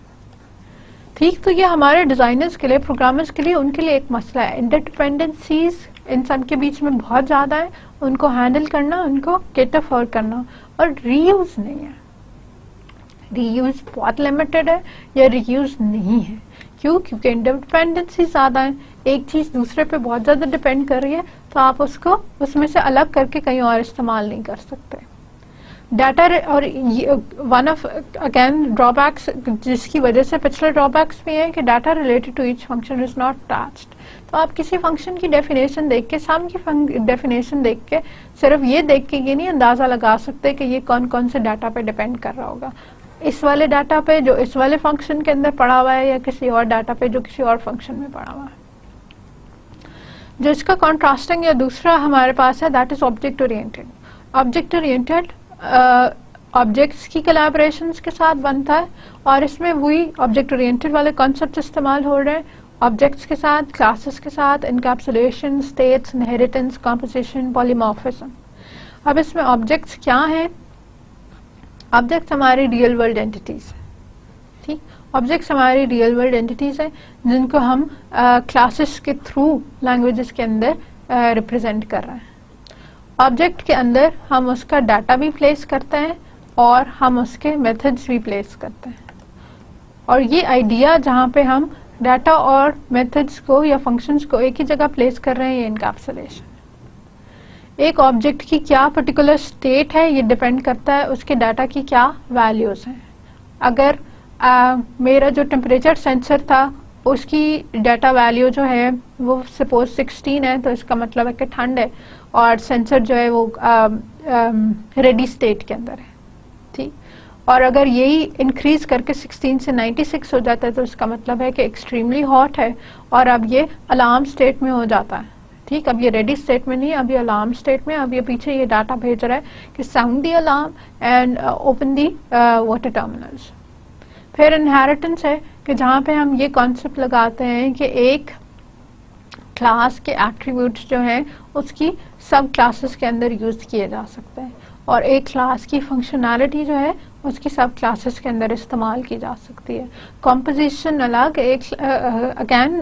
ٹھیک, تو یہ ہمارے ڈیزائنرز کے لیے, پروگرامرز کے لیے, ان کے لیے ایک مسئلہ ہے. انٹرڈیپینڈنسیز ان سب کے بیچ میں بہت زیادہ ہے, ان کو ہینڈل کرنا, ان کو کیٹر فار کرنا, اور ری یوز نہیں ہے. ری یوز بہت لمیٹڈ ہے یا ری یوز نہیں ہے. کیوں؟ کیونکہ انٹرڈیپینڈنسی زیادہ ہے, ایک چیز دوسرے پہ بہت زیادہ ڈپینڈ کر رہی ہے, تو آپ اس کو اس میں سے الگ کر کے کہیں اور استعمال نہیں کر سکتے. ڈاٹا اور one of again drawbacks جس کی وجہ سے پچھلے ڈرا بیکس بھی ہیں کہ data related to each function is not attached. تو آپ کسی فنکشن کی ڈیفینیشن دیکھ کے, سم کی ڈیفینیشن دیکھ کے, صرف یہ دیکھ کے یہ نہیں اندازہ لگا سکتے کہ یہ کون کون سے ڈاٹا پہ ڈپینڈ کر رہا ہوگا. اس والے ڈاٹا پہ جو اس والے فنکشن کے اندر پڑا ہوا ہے, یا کسی اور ڈاٹا پہ جو کسی اور فنکشن میں پڑا ہوا ہے. جو اس کا کانٹراسٹنگ یا دوسرا ہمارے پاس ہے that is object oriented. Object oriented objects کی کلیبریشنز کے ساتھ بنتا ہے, اور اس میں وہی آبجیکٹ اورینٹڈ والے کانسیپٹ استعمال ہو رہے ہیں. آبجیکٹس کے ساتھ, کلاسز کے ساتھ, encapsulation, status, inheritance, composition, polymorphism. اب اس میں آبجیکٹس کیا ہیں؟ آبجیکٹس ہماری ریئل ورلڈ اینٹیٹیز ہیں. ٹھیک, آبجیکٹس ہماری ریئل ورلڈ اینٹیٹیز ہیں جن کو ہم کلاسز کے تھرو لینگویجز کے اندر ریپرزینٹ کر رہے ہیں. آبجیکٹ کے اندر ہم اس کا ڈاٹا بھی پلیس کرتے ہیں اور ہم اس کے میتھڈز بھی پلیس کرتے ہیں. اور یہ آئیڈیا جہاں پہ ہم ڈاٹا اور میتھڈز کو یا فنکشنز کو ایک ہی جگہ پلیس کر رہے ہیں, یہ انکیپسولیشن. ایک آبجیکٹ کی کیا پرٹیکولر اسٹیٹ ہے یہ ڈپینڈ کرتا ہے اس کے ڈاٹا کی کیا ویلیوز ہیں. اگر میرا جو ٹیمپریچر سینسر تھا اس کی ڈیٹا ویلیو جو ہے وہ سپوز 16 ہے, تو اس کا مطلب ہے کہ ٹھنڈ ہے, اور سینسر جو ہے وہ ریڈی اسٹیٹ کے اندر ہے. ٹھیک, اور اگر یہی انکریز کر کے 16 سے 96 ہو جاتا ہے تو اس کا مطلب ہے کہ ایکسٹریملی ہاٹ ہے, اور اب یہ الارم اسٹیٹ میں ہو جاتا ہے. ٹھیک, اب یہ ریڈی اسٹیٹ میں نہیں, اب یہ الارم اسٹیٹ میں. اب یہ پیچھے یہ ڈاٹا بھیج رہا ہے کہ sound the alarm and open the water terminals. پھر انہیریٹنس ہے کہ جہاں پہ ہم یہ کانسیپٹ لگاتے ہیں کہ ایک کلاس کے ایٹریبیوٹس جو ہیں اس کی سب کلاسز کے اندر یوز کیے جا سکتے ہیں, اور ایک کلاس کی فنکشنالٹی جو ہے اس کی سب کلاسز کے اندر استعمال کی جا سکتی ہے. کمپوزیشن الگ ایک اگین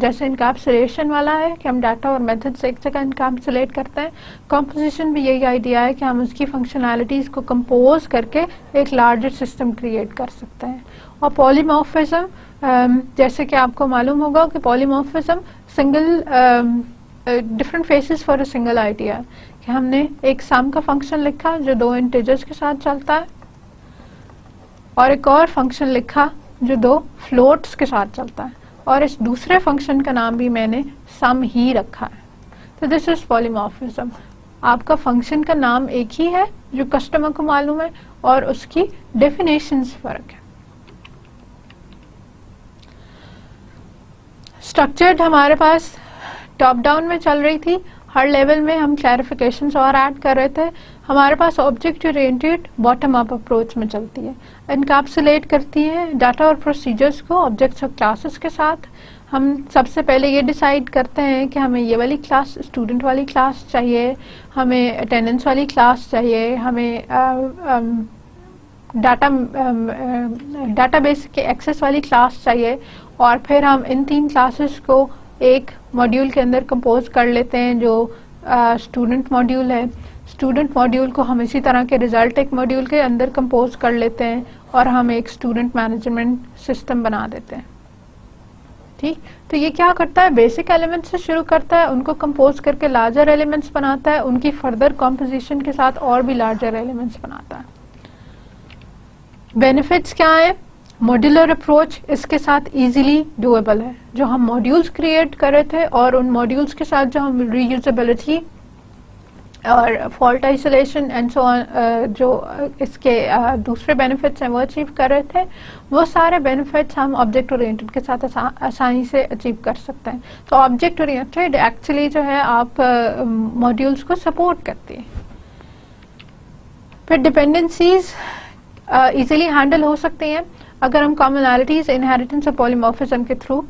جیسے انکیپسولیشن والا ہے کہ ہم ڈاٹا اور میتھڈز ایک جگہ انکیپسولیٹ کرتے ہیں, کمپوزیشن بھی یہی آئیڈیا ہے کہ ہم اس کی فنکشنالٹیز کو کمپوز کر کے ایک لارجر سسٹم کریٹ کر سکتے ہیں. اور پولیمورفزم جیسے کہ آپ کو معلوم ہوگا کہ polymorphism single different faces for a single idea, کہ ہم نے ایک سم کا فنکشن لکھا جو 2 انٹیجرز کے ساتھ چلتا ہے, اور ایک اور فنکشن لکھا جو 2 فلوٹس کے ساتھ چلتا ہے, اور اس دوسرے فنکشن کا نام بھی میں نے سم ہی رکھا ہے. تو دس از پولیمورفزم. آپ کا فنکشن کا نام ایک ہی ہے جو کسٹمر کو معلوم ہے, اور اس کی ڈیفینیشنز فرق ہے. اسٹرکچرڈ ہمارے پاس ٹاپ ڈاؤن میں چل رہی تھی, ہر لیول میں ہم کلیریفیکیشنز اور ایڈ کر رہے تھے. ہمارے پاس object oriented bottom up approach میں چلتی ہے, انکیپسولیٹ کرتی ہے ڈاٹا اور پروسیجرز کو آبجیکٹس اور کلاسز کے ساتھ. ہم سب سے پہلے یہ ڈیسائیڈ کرتے ہیں کہ ہمیں یہ والی کلاس اسٹوڈنٹ والی کلاس چاہیے, ہمیں اٹینڈنس والی کلاس چاہیے, ہمیں ڈاٹا بیس کے ایکسیس والی کلاس چاہیے, اور پھر ہم ان 3 کلاسز کو ایک ماڈیول کے اندر کمپوز کر لیتے ہیں جو اسٹوڈنٹ ماڈیول ہے. اسٹوڈنٹ ماڈیول کو ہم اسی طرح کے ریزلٹ ایک ماڈیول کے اندر کمپوز کر لیتے ہیں, اور ہم ایک اسٹوڈنٹ مینجمنٹ سسٹم بنا دیتے ہیں. ٹھیک, تو یہ کیا کرتا ہے, بیسک ایلیمنٹ سے شروع کرتا ہے, ان کو کمپوز کر کے لارجر ایلیمنٹس بناتا ہے, ان کی فردر کمپوزیشن کے ساتھ اور بھی لارجر ایلیمنٹس بناتا ہے. بینیفٹس کیا ہیں؟ ماڈیولر اپروچ اس کے ساتھ ایزیلی ڈویبل ہے. جو ہم ماڈیولس کریٹ کر رہے تھے اور ان ماڈیولس کے ساتھ جو ہم ری یوزیبلٹی اور فالٹ آئسولیشن اینڈ سو جو اس کے دوسرے بینیفٹس ہیں وہ اچیو کر رہے تھے, وہ سارے بینیفٹس ہم آبجیکٹ اورینٹڈ کے ساتھ آسانی سے اچیو کر سکتے ہیں. تو آبجیکٹ اورینٹڈ ایکچولی جو ہے آپ ماڈیولس کو سپورٹ کرتی ہے. پھر ڈپینڈنسیز ایزیلی ہینڈل ہو سکتی ہیں اگر ہم کامنالٹیز انہیریٹنس اور پولیمورفزم کے تھرو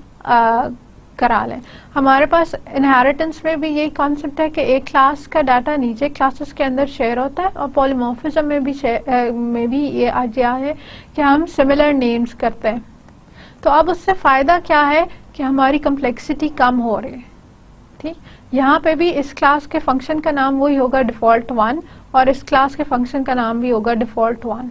کرا لیں. ہمارے پاس انہیریٹنس میں بھی یہی کانسیپٹ ہے کہ ایک کلاس کا ڈاٹا نیچے کلاسز کے اندر شیئر ہوتا ہے, اور پولیمورفزم میں بھی یہ آئیڈیا ہے کہ ہم سملر نیمز کرتے ہیں. تو اب اس سے فائدہ کیا ہے کہ ہماری کمپلیکسٹی کم ہو رہی ہے. ٹھیک, یہاں پہ بھی اس کلاس کے فنکشن کا نام وہی ہوگا ڈیفالٹ 1, اور اس کلاس کے فنکشن کا نام بھی ہوگا ڈیفالٹ 1.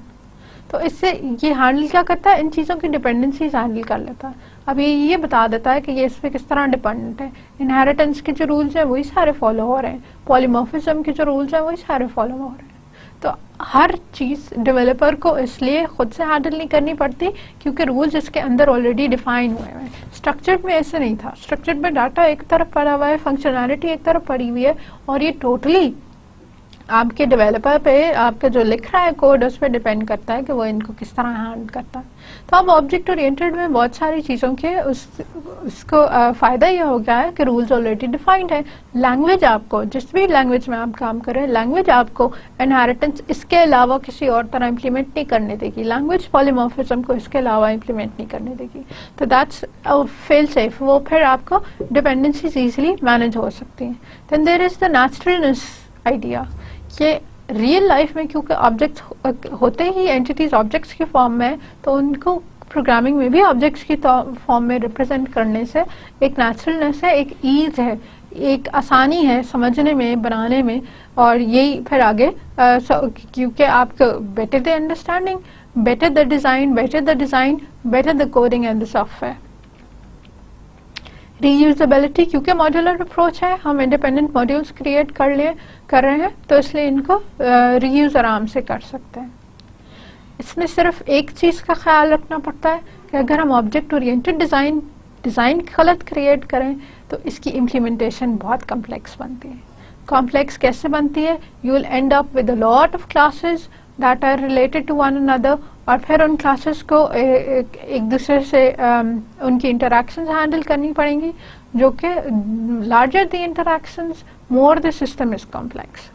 تو اس سے یہ ہینڈل کیا کرتا ہے, ان چیزوں کی ڈپینڈنسیز ہینڈل کر لیتا ہے. اب یہ بتا دیتا ہے کہ یہ اس پہ کس طرح ڈپینڈنٹ ہے. انہیریٹنس کے جو رولز ہیں وہی سارے فالو ہو رہے ہیں, پولیمورفزم کے جو رولز ہیں وہی سارے فالو ہو رہے ہیں. تو ہر چیز ڈیولپر کو اس لیے خود سے ہینڈل نہیں کرنی پڑتی کیونکہ رولز اس کے اندر آلریڈی ڈیفائن ہوئے ہیں. اسٹرکچرڈ میں ایسے نہیں تھا. اسٹرکچرڈ میں ڈاٹا ایک طرف پڑا ہوا ہے, فنکشنالٹی ایک طرف پڑی ہوئی ہے, اور یہ ٹوٹلی آپ کے ڈیولپر پہ, آپ کا جو لکھ رہا ہے کوڈ اس پہ ڈیپینڈ کرتا ہے کہ وہ ان کو کس طرح ہینڈل کرتا ہے. تو اب آبجیکٹ اورینٹڈ میں بہت ساری چیزوں کے اس کو فائدہ یہ ہو گیا ہے کہ رولز آلریڈی ڈیفائنڈ ہے. لینگویج آپ کو جس بھی لینگویج میں آپ کام کریں, لینگویج آپ کو انہیریٹنس اس کے علاوہ کسی اور طرح امپلیمنٹ نہیں کرنے دے گی. لینگویج پولیمورفزم کو اس کے علاوہ امپلیمنٹ نہیں کرنے دے گی. تو دیٹس فیل سیف, وہ پھر آپ کو ڈپینڈنسیز ایزیلی مینج ہو سکتی ہیں. دین دیر از دا نیچرلنس آئیڈیا کہ ریئل لائف میں کیونکہ آبجیکٹس ہوتے ہی اینٹیٹیز آبجیکٹس کی فارم میں, تو ان کو پروگرامنگ میں بھی آبجیکٹس کی فارم میں ریپرزینٹ کرنے سے ایک نیچرلنس ہے, ایک ایز ہے, ایک آسانی ہے سمجھنے میں, بنانے میں. اور یہی پھر آگے کیونکہ آپ کو better the understanding, better the design, better the coding and the software. Reusability کیونکہ ماڈیولر اپروچ ہے, ہم انڈیپینڈنٹ ماڈیولس کریٹ کر رہے ہیں تو اس لیے ان کو ری یوز آرام سے کر سکتے ہیں. اس میں صرف ایک چیز کا خیال رکھنا پڑتا ہے کہ اگر ہم آبجیکٹ اورینٹڈ ڈیزائن غلط کریٹ کریں تو اس کی امپلیمنٹیشن بہت کمپلیکس بنتی ہے. کمپلیکس کیسے بنتی ہے؟ You will end up with a lot of classes that are related to one another, اور پھر ان کلاسز کو ایک دوسرے سے ان کی انٹریکشنز ہینڈل کرنی پڑیں گی, جو کہ larger the interactions more the system is complex.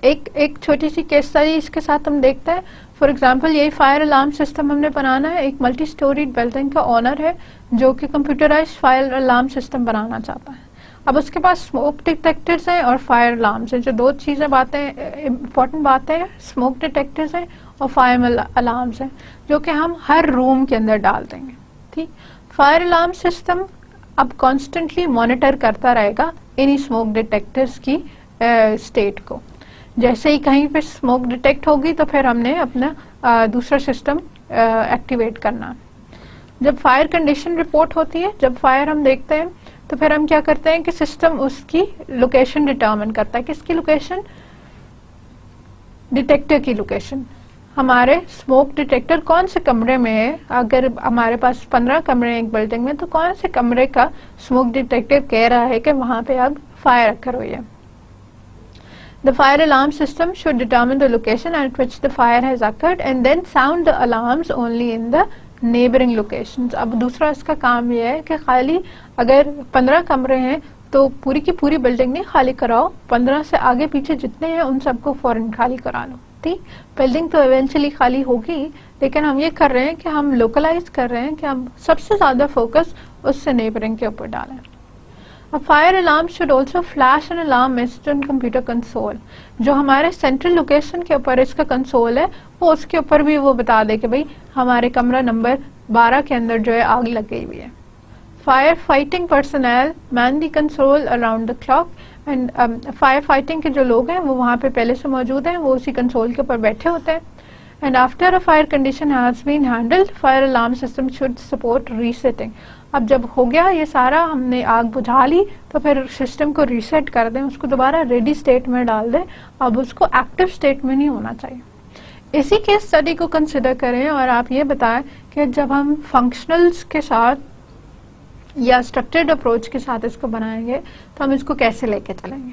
ایک چھوٹی سی کیس اسٹڈی اس کے ساتھ ہم دیکھتے ہیں. فار ایگزامپل یہی فائر الارم سسٹم ہم نے بنانا ہے. ایک ملٹی اسٹوریڈ بلڈنگ کا اونر ہے جو کہ کمپیوٹرائز فائر الارم سسٹم بنانا چاہتا ہے. اب اس کے پاس اسموک ڈیٹیکٹرز ہیں اور فائر الارمس ہیں. جو دو چیزیں باتیں امپورٹنٹ باتیں ہیں, اسموک ڈیٹیکٹرز ہیں اور فائر الارمس ہیں, جو کہ ہم ہر روم کے اندر ڈال دیں گے. ٹھیک, فائر الارم سسٹم اب کانسٹنٹلی مانیٹر کرتا رہے گا انہی اسموک ڈیٹیکٹرز کی اسٹیٹ کو. جیسے ہی کہیں پہ اسموک ڈیٹیکٹ ہوگی تو پھر ہم نے اپنا دوسرا سسٹم ایکٹیویٹ کرنا. جب فائر کنڈیشن رپورٹ ہوتی ہے, جب فائر ہم دیکھتے ہیں تو پھر ہم کیا کرتے ہیں کہ سسٹم اس کی لوکیشن ڈٹرمن کرتا ہے. کس کی لوکیشن؟ ڈیٹیکٹر کی لوکیشن. ہمارے اسموک ڈیٹیکٹر کون سے کمرے میں ہے؟ اگر ہمارے پاس 15 کمرے ہیں ایک بلڈنگ میں, تو کون سے کمرے کا اسموک ڈیٹیکٹر کہہ رہا ہے کہ وہاں پہ اب فائر اکر ہوئی ہے. The fire alarm system should determine the location at which the fire has occurred and then sound the alarms only in the neighboring locations. اب دوسرا اس کا کام یہ ہے کہ خالی اگر 15 کمرے ہیں تو پوری کی پوری بلڈنگ نہیں خالی کراؤ, 15 سے آگے پیچھے جتنے ہیں ان سب کو فوراً خالی کرا لو. ٹھیک, بلڈنگ تو ایونچولی خالی ہوگی, لیکن ہم یہ کر رہے ہیں کہ ہم لوکلائز کر رہے ہیں کہ ہم سب سے زیادہ فوکس اس سے نیبرنگ کے اوپر ڈالیں. A fire alarm should also flash an alarm message on computer console. جو ہمارے سینٹرل لوکیشن کے اوپر اس کا کنسول ہے, وہ اس کے اوپر بھی وہ بتا دے کہ بھئی ہمارے کمرہ نمبر 12 کے اندر جو ہے آگ لگ گئی ہوئی ہے. Fire fighting personnel man the console around the clock and fire fighting کے جو لوگ ہیں وہ وہاں پہ پہلے سے موجود ہیں, وہ اسی کنسول کے اوپر بیٹھے ہوتے ہیں. And after a fire condition has been handled, fire alarm system should support resetting. اب جب ہو گیا یہ سارا, ہم نے آگ بجھا لی, تو پھر سسٹم کو ریسیٹ کر دیں, اس کو دوبارہ ریڈی اسٹیٹ میں ڈال دیں. اب اس کو ایکٹیو اسٹیٹ میں نہیں ہونا چاہیے. اسی کیس اسٹڈی کو کنسیڈر کریں اور آپ یہ بتائیں کہ جب ہم فنکشنلز کے ساتھ یا اسٹرکچرڈ اپروچ کے ساتھ اس کو بنائیں گے تو ہم اس کو کیسے لے کے چلیں گے.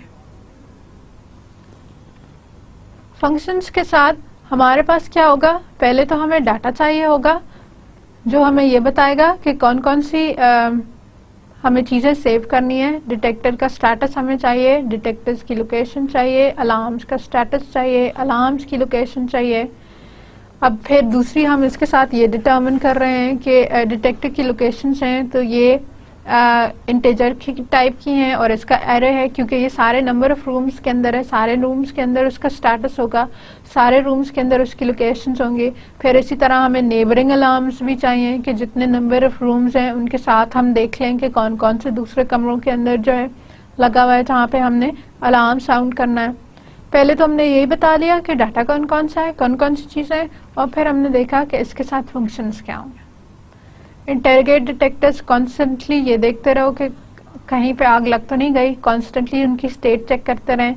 فنکشنز کے ساتھ ہمارے پاس کیا ہوگا؟ پہلے تو ہمیں ڈاٹا چاہیے ہوگا جو ہمیں یہ بتائے گا کہ کون کون سی ہمیں چیزیں سیو کرنی ہے. ڈیٹیکٹر کا سٹیٹس ہمیں چاہیے, ڈیٹیکٹرز کی لوکیشن چاہیے, الارمز کا سٹیٹس چاہیے, الارمز کی لوکیشن چاہیے. اب پھر دوسری ہم اس کے ساتھ یہ ڈٹرمن کر رہے ہیں کہ ڈیٹیکٹر کی لوکیشنز ہیں تو یہ انٹیجر کی ٹائپ کی ہیں اور اس کا ایرے ہے, کیونکہ یہ سارے نمبر آف رومز کے اندر ہے, سارے رومز کے اندر اس کا سٹیٹس ہوگا, سارے رومز کے اندر اس کی لوکیشنز ہوں گی. پھر اسی طرح ہمیں نیبرنگ الارمز بھی چاہیے کہ جتنے نمبر آف رومز ہیں ان کے ساتھ ہم دیکھ لیں کہ کون کون سے دوسرے کمروں کے اندر جو ہے لگا ہوا ہے جہاں پہ ہم نے الارم ساؤنڈ کرنا ہے. پہلے تو ہم نے یہی بتا لیا کہ ڈاٹا کون کون سا ہے, کون کون سی چیزیں, اور پھر ہم نے دیکھا کہ اس کے ساتھ فنکشنز کیا ہوں گے. انٹرگیٹ ڈیٹیکٹرز کانسٹنٹلی یہ دیکھتے رہو کہ کہیں پہ آگ لگ تو نہیں گئی, کانسٹنٹلی ان کی اسٹیٹ چیک کرتے رہیں.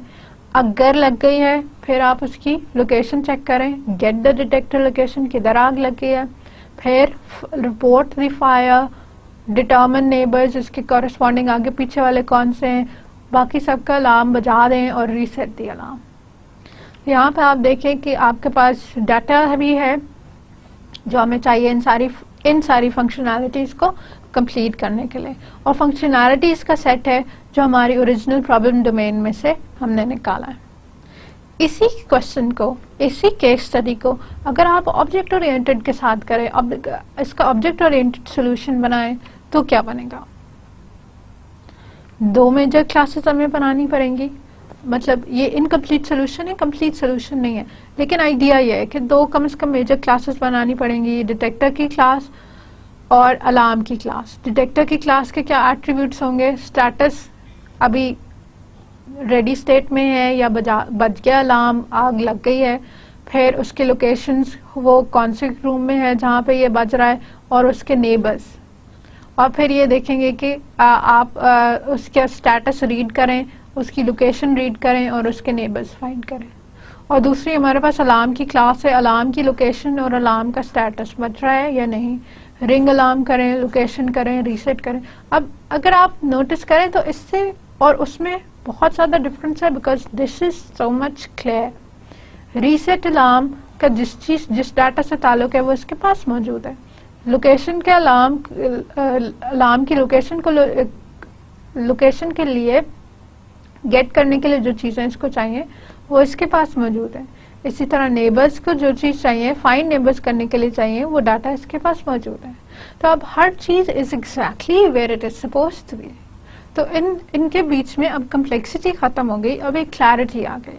اگر لگ گئی ہے پھر آپ اس کی لوکیشن چیک کریں, گیٹ دا ڈیٹیکٹر لوکیشن, کدھر آگ لگ گئی ہے. پھر report the fire, determine neighbours, اس کے کورسپونڈنگ آگے پیچھے والے کون سے ہیں, باقی سب کا الارم بجا دیں اور ریسیٹ دی الارم. یہاں پہ آپ دیکھیں کہ آپ کے پاس ڈاٹا بھی ہے جو ہمیں چاہیے ان ساری فنکشنالٹیز کو کمپلیٹ کرنے کے لیے, اور فنکشنالٹیز کا سیٹ ہے جو ہماری اوریجنل پرابلم ڈومین میں سے ہم نے نکالا ہے. اسی کوشچن کو, اسی کیس اسٹڈی کو اگر آپ آبجیکٹ اورینٹڈ کے ساتھ کریں, اس کا آبجیکٹ اورینٹڈ سولوشن بنائیں تو کیا بنے گا؟ 2 میجر کلاسز ہمیں بنانی پڑیں گی. مطلب یہ انکمپلیٹ سولوشن ہے, کمپلیٹ سولوشن نہیں ہے, لیکن آئیڈیا یہ ہے کہ 2 کم از کم میجر کلاسز بنانی پڑیں گی, ڈیٹیکٹر کی کلاس اور الارم کی کلاس. ڈیٹیکٹر کی کلاس کے کیا ایٹریبیوٹس ہوں گے؟ سٹیٹس ابھی ریڈی اسٹیٹ میں ہے یا بج گیا الارم, آگ لگ گئی ہے. پھر اس کے لوکیشنز, وہ کون سے روم میں ہے جہاں پہ یہ بج رہا ہے, اور اس کے نیبرز. اور پھر یہ دیکھیں گے کہ آپ اس کا سٹیٹس ریڈ کریں, اس کی لوکیشن ریڈ کریں اور اس کے نیبرز فائنڈ کریں. اور دوسری ہمارے پاس الارم کی کلاس ہے, الارم کی لوکیشن اور الارم کا سٹیٹس بج رہا ہے یا نہیں, رنگ الارم کریں, لوکیشن کریں, ریسیٹ کریں. اب اگر آپ نوٹس کریں تو اس سے اور اس میں بہت زیادہ ڈفرینس ہے, because this is so much clear. Reset alarm کا جس ڈاٹا سے تعلق ہے وہ اس کے پاس موجود ہے. لوکیشن کے الارم کی لوکیشن کے لیے گیٹ کرنے کے لیے جو چیزیں اس کو چاہیے وہ اس کے پاس موجود ہے. اسی طرح نیبرز کو جو چیز چاہیے, فائنڈ نیبرز کرنے کے لیے چاہیے, وہ ڈاٹا اس کے پاس موجود ہے. تو اب ہر چیز is exactly where it is suppose to be. تو ان کے بیچ میں اب کمپلیکسٹی ختم ہو گئی, اب ایک کلیئرٹی آ گئی.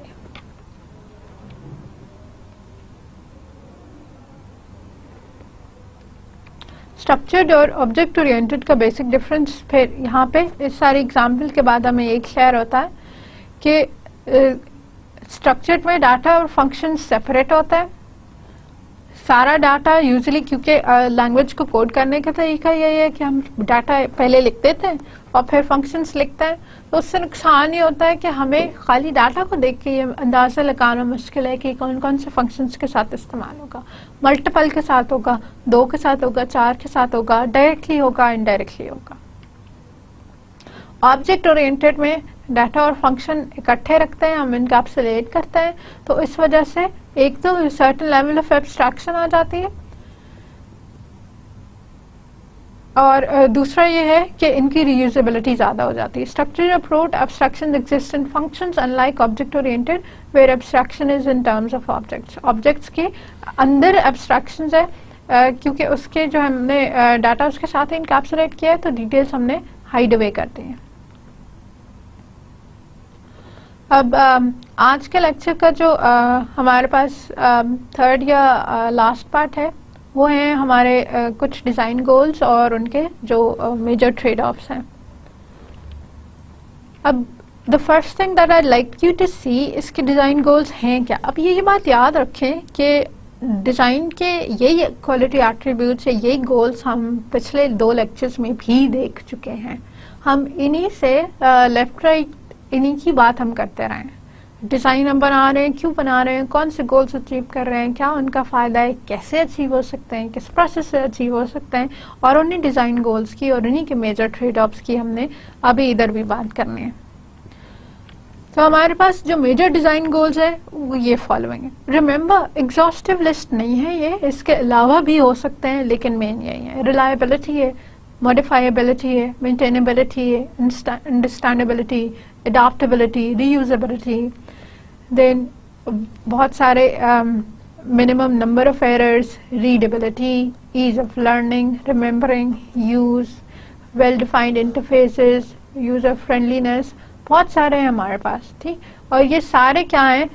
اسٹرکچرڈ اور آبجیکٹ اورینٹڈ کا بیسک ڈفرینس پھر یہاں پہ اس ساری ایگزامپل کے بعد ہمیں ایک کلیئر ہوتا ہے کہ اسٹرکچرڈ میں ڈاٹا اور فنکشن سیپریٹ ہوتا ہے. سارا ڈاٹا یوزلی کیونکہ لینگویج کو کوڈ کرنے کا طریقہ یہی ہے کہ ہم ڈاٹا پہلے لکھ دیتے ہیں اور پھر فنکشنز لکھتے ہیں, تو اس سے نقصان یہ ہوتا ہے کہ ہمیں خالی ڈاٹا کو دیکھ کے یہ اندازہ لگانا مشکل ہے کہ کون کون سے فنکشنز کے ساتھ استعمال ہوگا. ملٹیپل کے ساتھ ہوگا, 2 کے ساتھ ہوگا, 4 کے ساتھ ہوگا, ڈائریکٹلی ہوگا, انڈائریکٹلی ہوگا. آبجیکٹ اورینٹڈ میں ڈاٹا اور فنکشن اکٹھے رکھتے ہیں, ہم انکیپسولیٹ کرتے ہیں, تو اس وجہ سے ایک تو سرٹن لیول آف ایبسٹریکشن آ جاتی ہے, اور دوسرا یہ ہے کہ ان کی ریوزیبلٹی زیادہ ہو جاتی ہے. Structured approach abstraction exist in functions unlike object oriented where abstraction is in terms of objects. Objects کے اندر ایبسٹریکشنز ہے کیونکہ اس کے جو ہم نے ڈاٹا اس کے ساتھ انکیپسولیٹ کیا ہے, تو ڈیٹیلز ہم نے ہائڈ اوے کر دی ہیں. اب آج کے لیکچر کا جو ہمارے پاس تھرڈ یا لاسٹ پارٹ ہے وہ ہیں ہمارے کچھ ڈیزائن گولز اور ان کے جو میجر ٹریڈ آفس ہیں. اب the first thing that I'd like you to see اس کے ڈیزائن گولز ہیں کیا. اب یہ بات یاد رکھیں کہ ڈیزائن کے یہی کوالٹی ایٹریبیوٹس یا یہی گولز ہم پچھلے 2 لیکچرز میں بھی دیکھ چکے ہیں. ہم انہی سے لیفٹ رائٹ انہی کی بات ہم کرتے رہے ہیں. ڈیزائن ہم بنا رہے ہیں, کیوں بنا رہے ہیں, کون سے گولز اچیو کر رہے ہیں, کیا ان کا فائدہ ہے, کیسے اچیو ہو سکتے ہیں, کس پروسیس سے اچیو ہو سکتے ہیں, اور انہیں ڈیزائن گولز کی اور انہی کے میجر ٹریڈ آفس کی ہم نے ابھی ادھر بھی بات کرنی ہے. تو ہمارے پاس جو میجر ڈیزائن گولز ہیں وہ یہ فالوئنگ ہے. ریممبر ایگزاسٹیو لسٹ نہیں ہے یہ, اس کے علاوہ بھی ہو سکتے ہیں, لیکن مین یہی ہے. ریلائبلٹی ہے, ماڈیفائبلٹی ہے, مینٹینیبلٹی ہے, understandability, adaptability, reusability, then بہت سارے minimum number of errors, readability, ease of learning, remembering, use, well defined interfaces, user friendliness, بہت سارے ہیں ہمارے پاس. ٹھیک, اور یہ سارے کیا ہیں,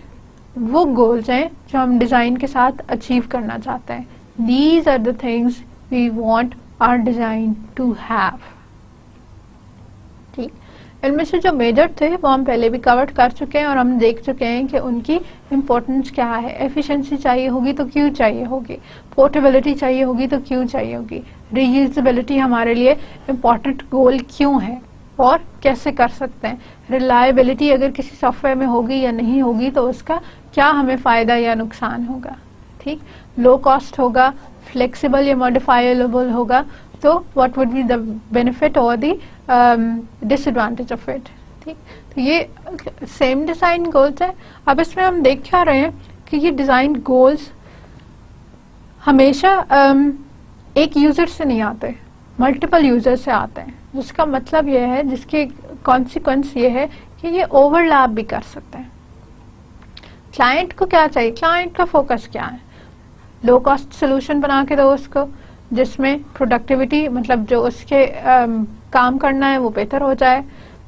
وہ گولز ہیں جو ہم ڈیزائن کے ساتھ اچیو کرنا چاہتے ہیں. These are the things we want are design to have. ٹھیک, ان میں سے جو میجر تھے وہ ہم پہلے بھی کور کر چکے ہیں اور ہم دیکھ چکے ہیں کہ ان کی امپورٹنس کیا ہے. ایفیشنسی چاہیے ہوگی تو کیوں چاہیے ہوگی, پورٹیبلٹی چاہیے ہوگی تو کیوں چاہیے ہوگی, ری یوزیبلٹی ہمارے لیے امپورٹنٹ گول کیوں ہے اور کیسے کر سکتے ہیں, ریلائبلٹی اگر کسی سافٹ ویئر میں ہوگی یا نہیں ہوگی تو اس کا کیا ہمیں فائدہ یا نقصان ہوگا. ٹھیک, لو کاسٹ ہوگا, فلیکسیبل یا ماڈیفائبل ہوگا, تو what would be the benefit اور the disadvantage of it. ٹھیک, تو یہ سیم ڈیزائن گولز ہے. اب اس میں ہم دیکھ کیا رہے ہیں کہ یہ ڈیزائن گولز ہمیشہ ایک یوزر سے نہیں آتے, ملٹیپل یوزر سے آتے ہیں, جس کا مطلب یہ ہے, جس کی کانسیکوینس یہ ہے کہ یہ اوور لیپ بھی کر سکتے ہیں. کلائنٹ کو کیا چاہیے, کلائنٹ کا فوکس کیا ہے, لو کاسٹ سولوشن بنا کے دو اس کو جس میں پروڈکٹیوٹی مطلب جو اس کے کام کرنا ہے وہ بہتر ہو جائے,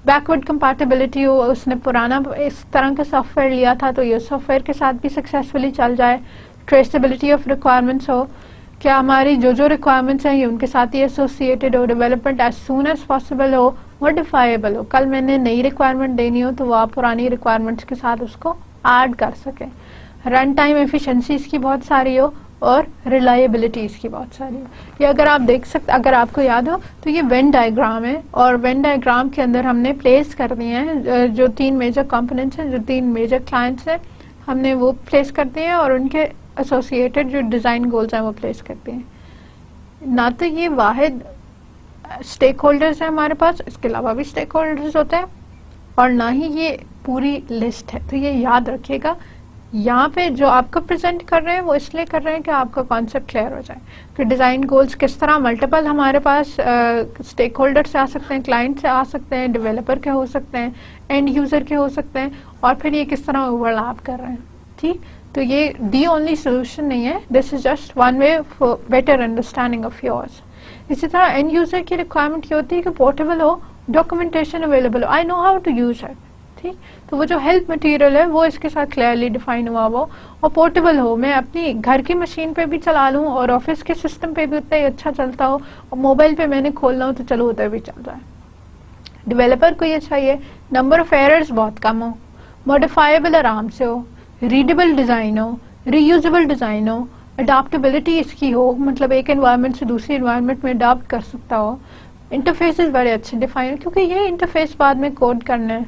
بیکورڈ کمپیٹیبلٹی ہو, اس نے پرانا اس طرح کا سافٹ ویئر لیا تھا تو یہ سافٹ ویئر کے ساتھ بھی سکسیسفلی چل جائے, ٹریسیبلٹی آف ریکوائرمنٹس ہو, کیا ہماری جو ریکوائرمنٹس ہیں یہ ان کے ساتھ ہی ایسوسیٹیڈ ہو, development as soon as possible ہو, ماڈیفائبل ہو, کل میں نے نئی ریکوائرمنٹ دینی ہو تو وہ آپ پرانی ریکوائرمنٹس کے ساتھ اس کو ایڈ کر سکیں, رن ٹائم ایفیشنسی اس کی بہت ساری ہو اور ریلائبلٹی اس کی بہت ساری ہو. یہ اگر آپ دیکھ سکتے, اگر آپ کو یاد ہو تو یہ وین ڈائیگرام ہے, اور وین ڈائیگرام کے اندر ہم نے پلیس کر دیے ہیں جو 3 میجر کمپوننٹس ہیں, جو 3 میجر کلائنٹس ہیں, ہم نے وہ پلیس کر دیے ہیں اور ان کے ایسوسیٹڈ جو ڈیزائن گولز ہیں وہ پلیس کرتے ہیں. نہ تو یہ واحد اسٹیک ہولڈرز ہیں ہمارے پاس, اس کے علاوہ بھی اسٹیک ہولڈرز ہوتے ہیں, اور نہ ہی یہ پوری لسٹ ہے. تو یہ یاد رکھیے گا, یہاں پہ جو آپ کو پریزنٹ کر رہے ہیں وہ اس لیے کر رہے ہیں کہ آپ کا کانسیپٹ کلیئر ہو جائے کہ ڈیزائن گولز کس طرح ملٹیپل ہمارے پاس اسٹیک ہولڈر سے آ سکتے ہیں, کلائنٹ سے آ سکتے ہیں, ڈیولپر کے ہو سکتے ہیں, اینڈ یوزر کے ہو سکتے ہیں, اور پھر یہ کس طرح اوور لیپ کر رہے ہیں. ٹھیک, تو یہ دی اونلی سولوشن نہیں ہے, this is just one way for better understanding of yours. اسی طرح اینڈ یوزر کی ریکوائرمنٹ یہ ہوتی ہے کہ پورٹیبل ہو ڈاکومنٹیشن اویلیبل ہو, I know how to use it. ٹھیک, تو وہ جو ہیلپ مٹیریل ہے وہ اس کے ساتھ کلیئرلی ڈیفائن ہوا ہو اور پورٹیبل ہو, میں اپنی گھر کی مشین پہ بھی چلا لوں اور آفس کے سسٹم پہ بھی اتنا ہی اچھا چلتا ہو, اور موبائل پہ میں نے کھولنا ہو تو چلو ادھر بھی چل رہا ہے. ڈیولپر کو یہ چاہیے نمبر آف ایررز بہت کم ہو, موڈیفائیبل آرام سے ہو, ریڈیبل ڈیزائن ہو, ری یوزیبل ڈیزائن ہو, اڈاپٹیبلٹی اس کی ہو, مطلب ایک انوائرمنٹ سے دوسری انوائرمنٹ میں اڈاپٹ کر سکتا ہو, انٹرفیسز بڑے اچھے ڈیفائن, کیونکہ یہ انٹرفیس بعد میں کوڈ کرنا ہے,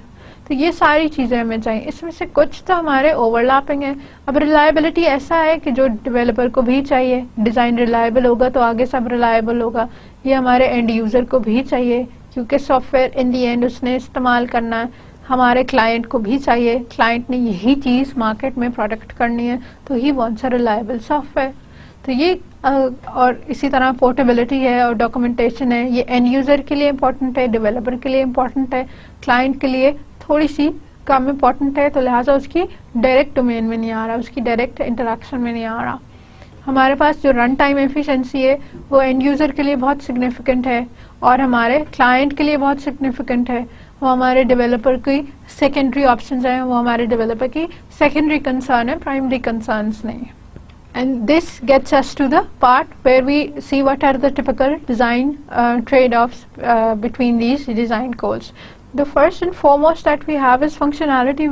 تو یہ ساری چیزیں ہمیں چاہیے. اس میں سے کچھ تو ہمارے اوور لیپنگ ہیں. اب ریلائبلٹی ایسا ہے کہ جو ڈیولپر کو بھی چاہیے, ڈیزائن ریلائبل ہوگا تو آگے سب ریلائبل ہوگا, یہ ہمارے اینڈ یوزر کو بھی چاہیے کیونکہ software in the end اس نے استعمال کرنا ہے, ہمارے کلائنٹ کو بھی چاہیے, کلائنٹ نے یہی چیز مارکیٹ میں پروڈکٹ کرنی ہے تو he wants a reliable soft where. تو یہ اور اسی طرح پورٹیبلٹی ہے اور ڈاکومنٹیشن ہے, یہ اینڈ یوزر کے لیے امپورٹنٹ ہے, ڈیولپر کے لیے امپورٹنٹ ہے, کلائنٹ کے لیے تھوڑی سی کم امپورٹنٹ ہے, تو لہٰذا اس کی ڈائریکٹ ڈومین میں نہیں آ رہا, اس کی ڈائریکٹ انٹریکشن میں نہیں آ رہا. ہمارے پاس جو رن ٹائم ایفیشنسی ہے وہ اینڈ یوزر کے لیے بہت سگنیفیکنٹ ہے اور ہمارے کلائنٹ کے لیے بہت سگنیفیکنٹ ہے. وہ ہمارے ڈیولپر کی سیکنڈری آپشنز ہیں, وہ ہمارے ڈیولپر کی سیکنڈری کنسرن ہے, پرائمری کنسرنس نہیں. And this gets us to the part where we see what are the typical design trade-offs between these design goals. The first and foremost that we have is functionality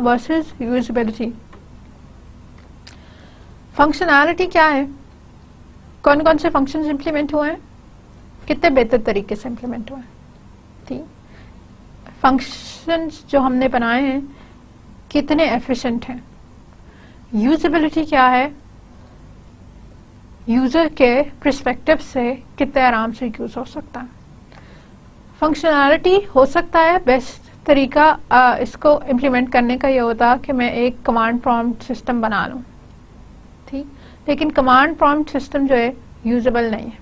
versus usability. Functionality کیا ہے؟ کون کون سے functions implement ہوئے ہیں, کتنے بہتر طریقے سے امپلیمنٹ ہوئے ہیں. ٹھیک, فنکشنز جو ہم نے بنائے ہیں کتنے ایفیشینٹ ہیں. یوزیبلٹی کیا ہے, یوزر کے پرسپیکٹو سے کتنے آرام سے یوز ہو سکتا ہے. فنکشنالٹی ہو سکتا ہے بیسٹ طریقہ اس کو امپلیمنٹ کرنے کا یہ ہوتا کہ میں ایک کمانڈ پرومپٹ سسٹم بنا لوں. ٹھیک, لیکن کمانڈ پرومپٹ سسٹم جو ہے یوزیبل نہیں ہے.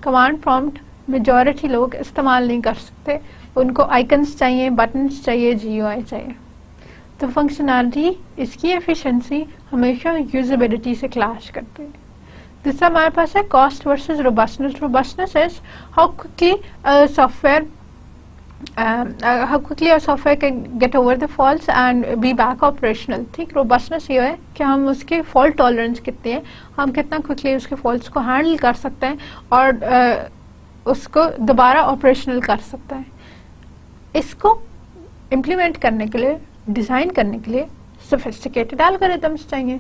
کمانڈ پرومپٹ میجورٹی لوگ استعمال نہیں کر سکتے, ان کو آئکنس چاہیے, بٹنس چاہیے, جی یو آئی چاہیے. تو فنکشنالٹی اس کی ایفیشنسی ہمیشہ یوزیبلٹی سے کلیش کرتی ہے. دوسرا ہمارے پاس ہے cost versus robustness. Robustness is how quickly a software can get over the faults and be back operational. ٹھیک, روبسٹنس یہ ہے کہ ہم اس کے فالٹ ٹالرنس کتنے ہیں, ہم کتنا کوئکلی اس کے فالٹس کو ہینڈل کر سکتے ہیں اور اس کو دوبارہ آپریشنل کر سکتے ہیں. اس کو امپلیمنٹ کرنے کے لیے, ڈیزائن کرنے کے لیے سوفسٹیکیٹڈ الگوریتھمس چاہیے.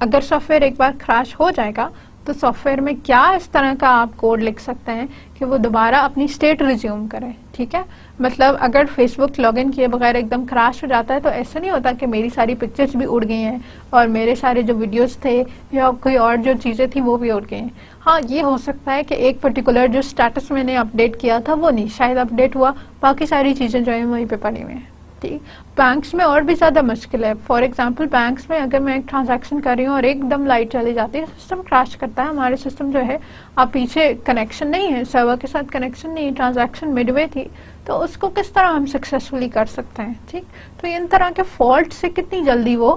اگر سافٹ ویئر ایک بار کریش ہو جائے گا تو سافٹ ویئر میں کیا اس طرح کا آپ کوڈ لکھ سکتے ہیں کہ وہ دوبارہ اپنی اسٹیٹ ریزیوم کرے. ٹھیک ہے, مطلب اگر فیس بک لاگ ان کیے بغیر ایک دم کریش ہو جاتا ہے تو ایسا نہیں ہوتا کہ میری ساری پکچرز بھی اڑ گئی ہیں اور میرے سارے جو ویڈیوز تھے یا کوئی اور جو چیزیں تھیں وہ بھی اڑ گئی ہیں. ہاں, یہ ہو سکتا ہے کہ ایک پرٹیکولر جو اسٹیٹس میں نے اپڈیٹ کیا تھا وہ نہیں شاید اپڈیٹ ہوا, باقی ساری چیزیں جو ہیں وہیں پہ پڑی ہوئی ہیں. ٹھیک, بینکس میں اور بھی زیادہ مشکل ہے. فار ایگزامپل بینکس میں اگر میں ایک ٹرانزیکشن کر رہی ہوں اور ایک دم لائٹ چلی جاتی ہے, سسٹم کریش کرتا ہے. ہمارے سسٹم جو ہے آپ پیچھے کنیکشن نہیں ہے, سرور کے ساتھ کنیکشن نہیں, ٹرانزیکشن مڈ وے تھی, تو اس کو کس طرح ہم سکسیسفلی کر سکتے ہیں. ٹھیک, تو ان طرح کے فالٹ سے کتنی جلدی وہ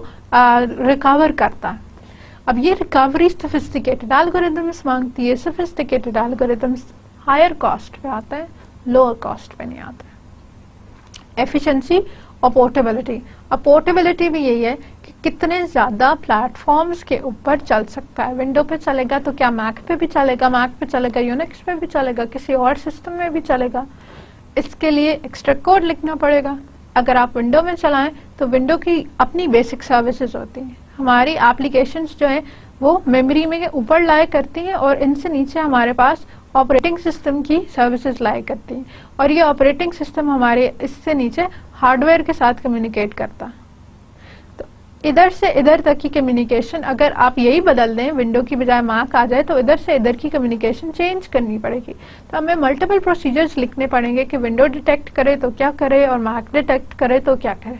ریکور کرتا ہے. اب یہ ریکوری سوفسٹیکیٹڈ الگوریتھمس مانگتی ہے. سوفسٹیکیٹڈ الگوریتھمس ہائر کاسٹ پہ آتے ہیں, لوور کاسٹ پہ نہیں آتے. ایفیشنسی اور پورٹیبلٹی. اب پورٹیبلٹی بھی یہی ہے کہ کتنے زیادہ پلیٹ فارمز کے اوپر چل سکتا ہے. ونڈو پہ چلے گا تو کیا میک پہ بھی چلے گا, میک پہ چلے گا, یونکس پہ بھی چلے گا, کسی اور سسٹم میں بھی چلے گا. اس کے لیے ایکسٹرا کوڈ لکھنا پڑے گا. اگر آپ ونڈو میں چلائیں تو ونڈو کی اپنی بیسک سروسز ہوتی ہیں. ہماری اپلیکیشنز جو ہیں وہ میموری میں اوپر لائے کرتی ہیں اور ان سے نیچے ہمارے پاس آپریٹنگ سسٹم کی سروسز لائے کرتی ہیں, اور یہ آپریٹنگ سسٹم ہمارے اس سے نیچے ہارڈ ویئر کے ساتھ کمیونیکیٹ کرتا. تو ادھر سے ادھر تک کی کمیونیکیشن اگر آپ یہی بدل دیں, ونڈو کی بجائے میک آ جائے, تو ادھر سے ادھر کی کمیونیکیشن چینج کرنی پڑے گی. تو ہمیں ملٹیپل پروسیجرز لکھنے پڑیں گے کہ ونڈو ڈیٹیکٹ کرے تو کیا کرے اور میک ڈیٹیکٹ کرے تو کیا کرے.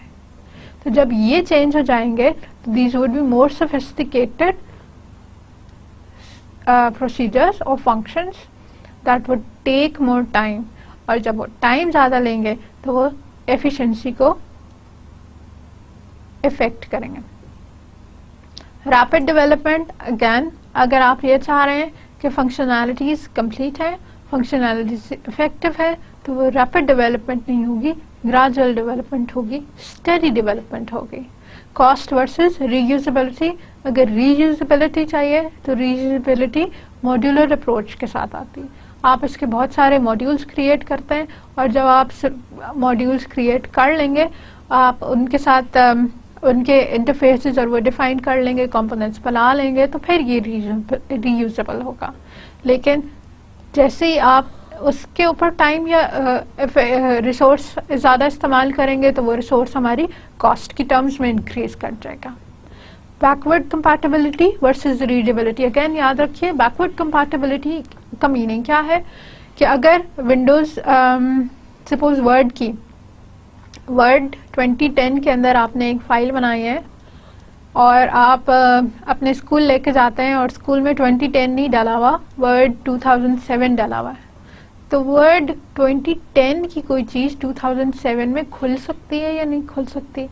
تو جب یہ چینج ہو جائیں گے تو these would be more sophisticated procedures or functions that would take more time, اور جب وہ ٹائم زیادہ لیں گے تو وہ ایفیشنسی کو افیکٹ کریں گے. ریپڈ ڈیولپمنٹ, اگین اگر آپ یہ چاہ رہے ہیں کہ فنکشنالٹیز کمپلیٹ ہے, فنکشنالٹیز افیکٹو ہے, تو وہ ریپڈ ڈیولپمنٹ نہیں ہوگی, گریجول ڈیولپمنٹ ہوگی, اسٹڈی ڈیولپمنٹ ہوگی. کاسٹ ورسز ری یوزیبلٹی, اگر ری یوزیبلٹی چاہیے تو ری یوزیبلٹی ماڈیولر اپروچ کے ساتھ آتی ہے. آپ اس کے بہت سارے ماڈیولس کریٹ کرتے ہیں, اور جب آپ ماڈیولس کریٹ کر لیں گے, آپ ان کے ساتھ ان کے انٹرفیسز اور وہ ڈیفائن کر لیں گے, کمپوننٹس بنا لیں گے, تو پھر یہ ری یوزیبل ہوگا. لیکن جیسے ہی آپ اس کے اوپر ٹائم یا ریسورس زیادہ استعمال کریں گے تو وہ ریسورس ہماری کاسٹ کی ٹرمز میں انکریز کر جائے گا. Backward compatibility versus readability. Again یاد رکھیے بیکورڈ کمپیٹیبلٹی کا میننگ کیا ہے کہ اگر ونڈوز سپوز ورڈ 2010 کے اندر آپ نے ایک فائل بنائی ہے اور آپ اپنے اسکول لے کے جاتے ہیں اور اسکول میں 2010 نہیں ڈالا ہوا, ورڈ 2007 ڈالا ہوا ہے, تو ورڈ 2010 کی کوئی چیز 2007 میں کھل سکتی ہے یا نہیں کھل سکتی؟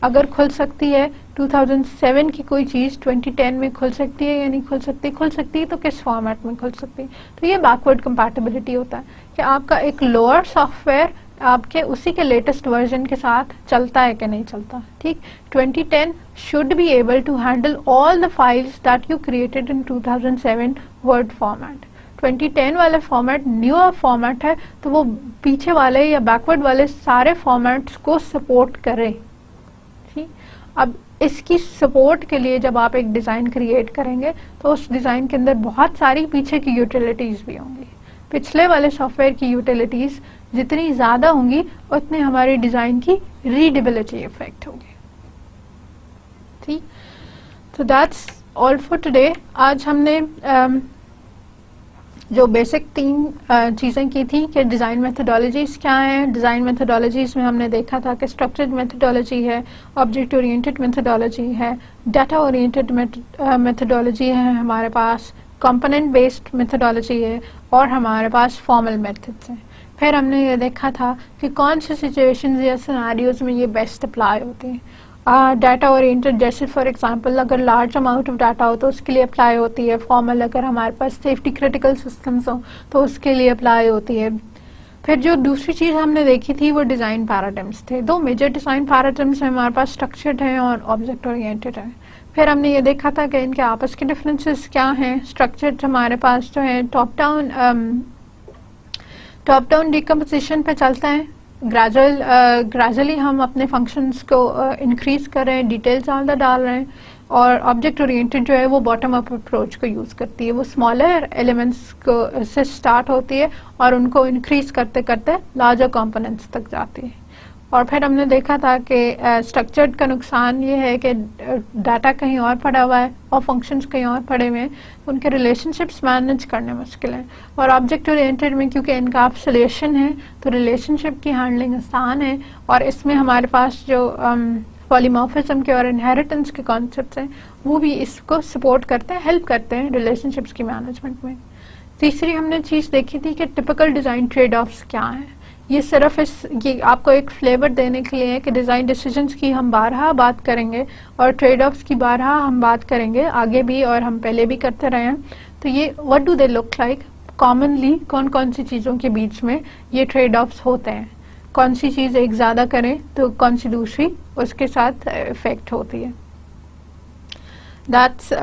اگر کھل سکتی ہے 2007 کی کوئی چیز 2010 میں کھل سکتی ہے یا نہیں کھل سکتی؟ کھل سکتی ہے, تو کس فارمیٹ میں کھل سکتی؟ تو یہ بیکورڈ کمپیٹیبلٹی ہوتا ہے کہ آپ کا ایک لوور سافٹ ویئر آپ کے اسی کے لیٹسٹ ورژن کے ساتھ چلتا ہے کہ نہیں چلتا. ٹھیک, 2010 should be able to handle all the files that you created in 2007 word format. 2010 والا فارمیٹ نیو فارمیٹ ہے, تو وہ پیچھے والے یا بیکورڈ والے سارے فارمیٹس کو سپورٹ کرے. ٹھیک, اب اس کی سپورٹ کے لیے جب آپ ایک ڈیزائن کریٹ کریں گے تو اس ڈیزائن کے اندر بہت ساری پیچھے کی یوٹیلیٹیز بھی ہوں گی. پچھلے والے سافٹ ویئر کی یوٹیلیٹیز جتنی زیادہ ہوں گی اتنی ہماری ڈیزائن کی ریڈیبلٹی افیکٹ ہوگی. ٹھیک, تو دیٹس آل فار ٹوڈے. آج ہم نے جو بیسک 3 چیزیں کی تھیں کہ ڈیزائن میتھڈالوجیز کیا ہیں. ڈیزائن میتھڈالوجیز میں ہم نے دیکھا تھا کہ اسٹرکچرڈ میتھڈالوجی ہے, آبجیکٹ اورینٹڈ میتھڈالوجی ہے, ڈیٹا اورینٹڈ میتھڈالوجی ہے ہمارے پاس, کمپوننٹ بیسڈ میتھڈالوجی ہے, اور ہمارے پاس فارمل میتھڈس ہیں. پھر ہم نے یہ دیکھا تھا کہ کون سی سچویشنز یا سیناریوز میں یہ بیسٹ اپلائی ہوتی ہیں. ڈیٹا اورینٹڈ جیسے فار ایگزامپل اگر لارج اماؤنٹ آف ڈاٹا ہو تو اس کے لیے اپلائی ہوتی ہے. فارمل اگر ہمارے پاس سیفٹی کریٹیکل سسٹمز ہوں تو اس کے لیے اپلائی ہوتی ہے. پھر جو دوسری چیز ہم نے دیکھی تھی وہ ڈیزائن پیراڈائمس تھے. 2 میجر ڈیزائن پیراڈائمس ہیں ہمارے پاس, اسٹرکچرڈ ہیں اور آبجیکٹ اورینٹڈ ہیں. پھر ہم نے یہ دیکھا تھا کہ ان کے آپس کے ڈفرینسز کیا ہیں. اسٹرکچرڈ ہمارے پاس جو ہے ٹاپ ڈاؤن ڈیکمپوزیشن پہ چلتا ہے, گریجولی ہم اپنے فنکشنز کو انکریز کر رہے ہیں, ڈیٹیل زیادہ ڈال رہے ہیں. اور آبجیکٹ اورینٹڈ جو ہے وہ باٹم اپ اپروچ کو یوز کرتی ہے, وہ اسمالر ایلیمنٹس کو سے اسٹارٹ ہوتی ہے اور ان کو انکریز کرتے کرتے لارجر کمپوننٹس تک جاتی ہے. اور پھر ہم نے دیکھا تھا کہ اسٹرکچرڈ کا نقصان یہ ہے کہ ڈاٹا کہیں اور پڑا ہوا ہے اور فنکشنز کہیں اور پڑے ہوئے ہیں, ان کے ریلیشن شپس مینیج کرنے مشکل ہیں. اور آبجیکٹ اورینٹڈ میں کیونکہ انکیپسولیشن ہے تو ریلیشن شپ کی ہینڈلنگ آسان ہے, اور اس میں ہمارے پاس جو پالیمورفزم کے اور انہیریٹنس کے کانسیپٹس ہیں وہ بھی اس کو سپورٹ کرتے ہیں, ہیلپ کرتے ہیں ریلیشن شپس کی مینجمنٹ میں. تیسری ہم نے چیز دیکھی تھی کہ ٹپیکل ڈیزائن ٹریڈ آفس کیا ہیں. یہ صرف یہ آپ کو ایک فلیور دینے کے لیے ہے کہ ڈیزائن ڈیسیجنز کی ہم بارہا بات کریں گے اور ٹریڈ آفس کی بارہا ہم بات کریں گے آگے بھی, اور ہم پہلے بھی کرتے رہے ہیں. تو یہ what do they look like, commonly کون سی چیزوں کے بیچ میں یہ ٹریڈ آفس ہوتے ہیں, کون سی چیز ایک زیادہ کریں تو کون سی دوسری اس کے ساتھ افیکٹ ہوتی ہے. That's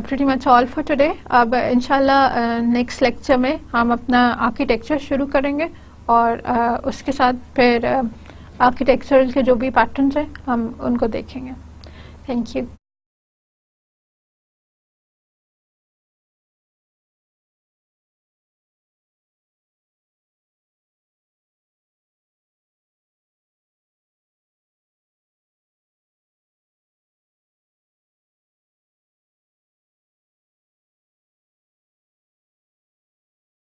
pretty much all for today. اب انشاءاللہ نیکسٹ لیکچر میں ہم اپنا آرکیٹیکچر شروع کریں گے, اور اس کے ساتھ پھر آرکیٹیکچر کے جو بھی پیٹرنز ہیں ہم ان کو دیکھیں گے. Thank you.